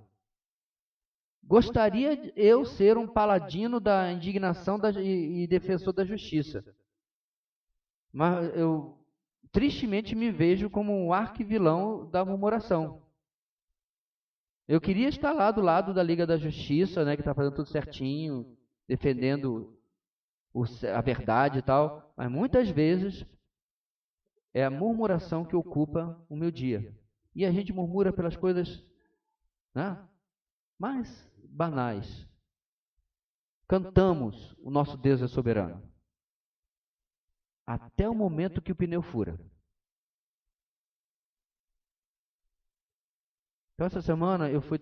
gostaria eu ser um paladino da indignação e defensor da justiça. Mas eu tristemente me vejo como um arquivilão da murmuração. Eu queria estar lá do lado da Liga da Justiça, né, que está fazendo tudo certinho, defendendo a verdade e tal, mas muitas vezes é a murmuração que ocupa o meu dia. E a gente murmura pelas coisas, né? mais banais. Cantamos, o nosso Deus é soberano. Até o momento que o pneu fura. Então, essa semana eu fui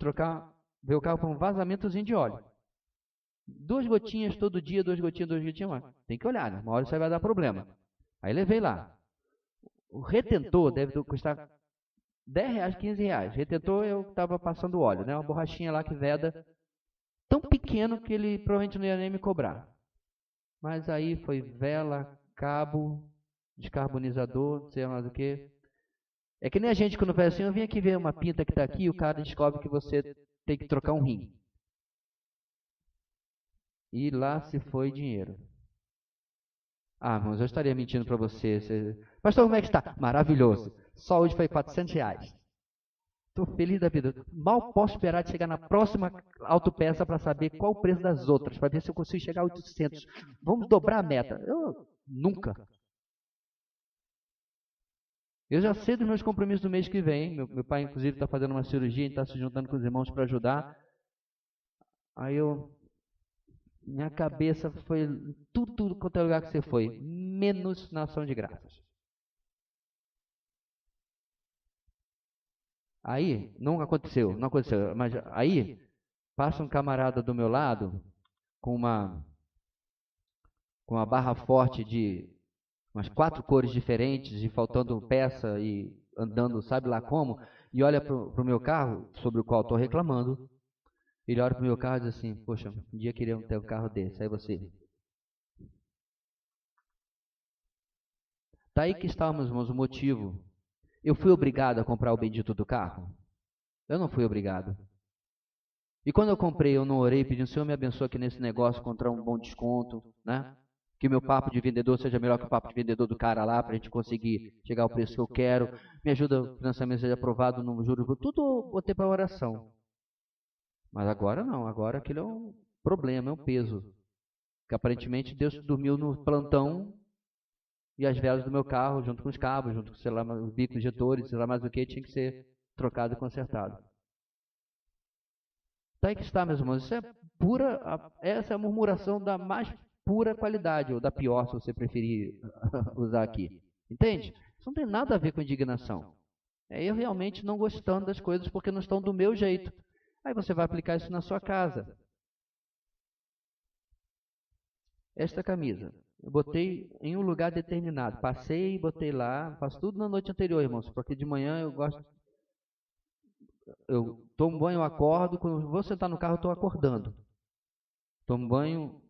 ver o carro para um vazamentozinho de óleo. 2 gotinhas todo dia, 2 gotinhas, 2 gotinhas. Mas tem que olhar, né? Uma hora isso aí vai dar problema. Aí levei lá. O retentor deve custar R$10, R$15. Retentor eu estava passando óleo, né? Uma borrachinha lá que veda, tão pequeno que ele provavelmente não ia nem me cobrar. Mas aí foi vela, cabo, descarbonizador, não sei mais o que. É que nem a gente quando faz assim, eu vim aqui ver uma pinta que está aqui e o cara descobre que você tem que trocar um rim. E lá se foi dinheiro. Ah, irmãos, eu estaria mentindo para você. Pastor, como é que está? Maravilhoso. Só hoje foi R$400. Estou feliz da vida. Mal posso esperar de chegar na próxima autopeça para saber qual o preço das outras, para ver se eu consigo chegar a 800. Vamos dobrar a meta. Eu nunca. Eu já sei dos meus compromissos do mês que vem. Meu pai, inclusive, está fazendo uma cirurgia e está se juntando com os irmãos para ajudar. Aí minha cabeça foi tudo quanto é lugar que você foi, menos na ação de graças. Aí, não aconteceu, mas aí passa um camarada do meu lado com uma barra forte de umas 4 cores diferentes e faltando peça e andando sabe lá como, e olha para o meu carro, sobre o qual estou reclamando, ele olha para o meu carro e diz assim, poxa, um dia queria ter um carro desse, aí você... Tá aí que está, meus irmãos, o motivo. Eu fui obrigado a comprar o bendito do carro? Eu não fui obrigado. E quando eu comprei, eu não orei pedindo, Senhor, me abençoa aqui nesse negócio, encontrar um bom desconto, né? Que o meu papo de vendedor seja melhor que o papo de vendedor do cara lá, para a gente conseguir chegar ao preço que eu quero. Me ajuda, o financiamento seja aprovado no juros. Tudo eu botei para oração. Mas agora não, agora aquilo é um problema, é um peso. Que aparentemente Deus dormiu no plantão e as velas do meu carro, junto com os cabos, junto com, sei lá, os bicos injetores, sei lá mais o que, tinha que ser trocado e consertado. Tá aí que está, meus irmãos. Isso é essa é a murmuração da mais pura qualidade, ou da pior, se você preferir usar aqui. Entende? Isso não tem nada a ver com indignação. É eu realmente não gostando das coisas porque não estão do meu jeito. Aí você vai aplicar isso na sua casa. Esta camisa, eu botei em um lugar determinado. Passei e botei lá. Faço tudo na noite anterior, irmãos, porque de manhã eu gosto. Eu tomo banho, eu acordo. Quando eu vou sentar no carro, eu estou acordando. Tomo banho,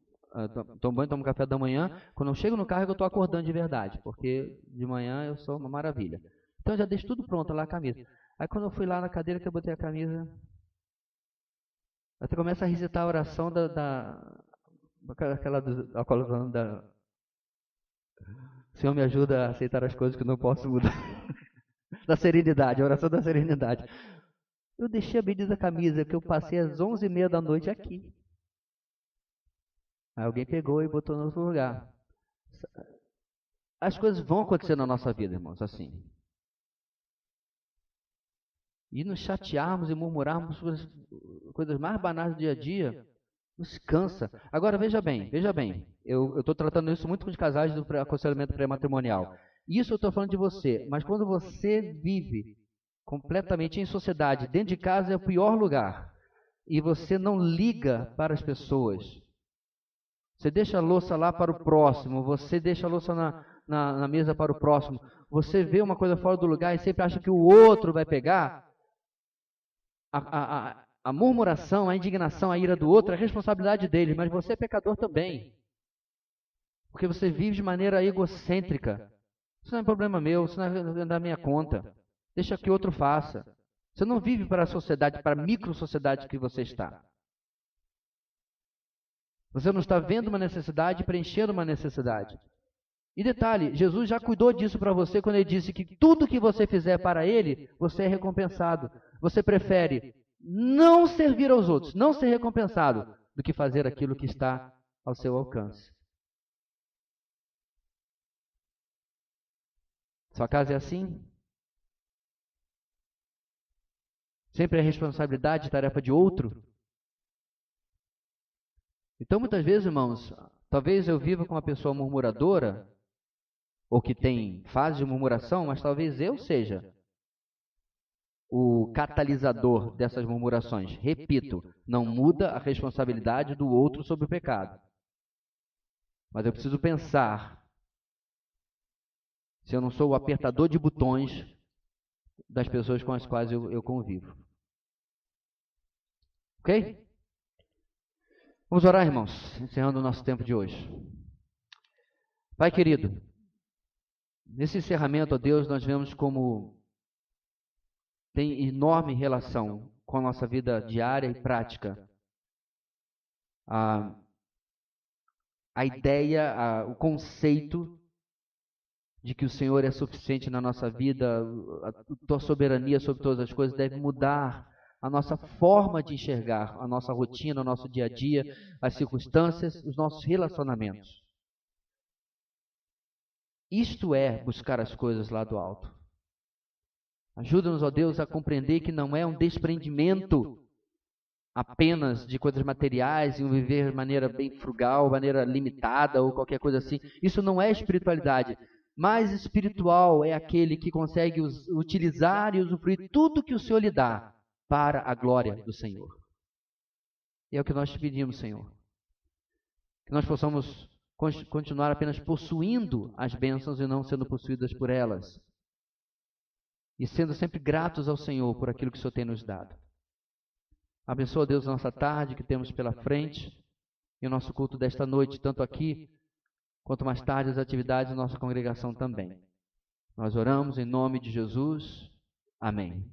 tomo café da manhã. Quando eu chego no carro, eu estou acordando de verdade, porque de manhã eu sou uma maravilha. Então eu já deixo tudo pronto lá a camisa. Aí quando eu fui lá na cadeira que eu botei a camisa, até começa a recitar a oração aquela da Senhor, me ajuda a aceitar as coisas que eu não posso mudar. Da serenidade, a oração da serenidade. Eu deixei a bendita camisa que eu passei às 11h30 da noite aqui. Aí alguém pegou e botou no outro lugar. As coisas vão acontecer na nossa vida, irmãos, assim. E nos chatearmos e murmurarmos sobre as coisas mais banais do dia a dia, nos cansa. Agora, veja bem. Eu estou tratando isso muito com os casais do aconselhamento pré-matrimonial. Isso eu estou falando de você, mas quando você vive completamente em sociedade, dentro de casa é o pior lugar, e você não liga para as pessoas, você deixa a louça lá para o próximo, você deixa a louça na mesa para o próximo, você vê uma coisa fora do lugar e sempre acha que o outro vai pegar, a murmuração, a indignação, a ira do outro é responsabilidade dele, mas você é pecador também. Porque você vive de maneira egocêntrica. Isso não é problema meu, isso não é da minha conta. Deixa que outro faça. Você não vive para a sociedade, para a micro-sociedade que você está. Você não está vendo uma necessidade, preenchendo uma necessidade. E detalhe, Jesus já cuidou disso para você quando ele disse que tudo que você fizer para ele, você é recompensado. Você prefere não servir aos outros, não ser recompensado, do que fazer aquilo que está ao seu alcance. Sua casa é assim? Sempre é responsabilidade e tarefa de outro? Então, muitas vezes, irmãos, talvez eu viva com uma pessoa murmuradora, ou que tem fase de murmuração, mas talvez eu seja o catalisador dessas murmurações. Repito, não muda a responsabilidade do outro sobre o pecado. Mas eu preciso pensar se eu não sou o apertador de botões das pessoas com as quais eu convivo. Ok? Vamos orar, irmãos, encerrando o nosso tempo de hoje. Pai querido, nesse encerramento, ó Deus, nós vemos como tem enorme relação com a nossa vida diária e prática. A ideia, o conceito de que o Senhor é suficiente na nossa vida, a tua soberania sobre todas as coisas deve mudar a nossa forma de enxergar a nossa rotina, o nosso dia a dia, as circunstâncias, os nossos relacionamentos. Isto é buscar as coisas lá do alto. Ajuda-nos, ó Deus, a compreender que não é um desprendimento apenas de coisas materiais e um viver de maneira bem frugal, maneira limitada ou qualquer coisa assim. Isso não é espiritualidade. Mais espiritual é aquele que consegue utilizar e usufruir tudo que o Senhor lhe dá para a glória do Senhor. E é o que nós te pedimos, Senhor. Que nós possamos continuar apenas possuindo as bênçãos e não sendo possuídas por elas. E sendo sempre gratos ao Senhor por aquilo que o Senhor tem nos dado. Abençoa, Deus, a nossa tarde que temos pela frente e o nosso culto desta noite, tanto aqui quanto mais tarde as atividades da nossa congregação também. Nós oramos em nome de Jesus. Amém.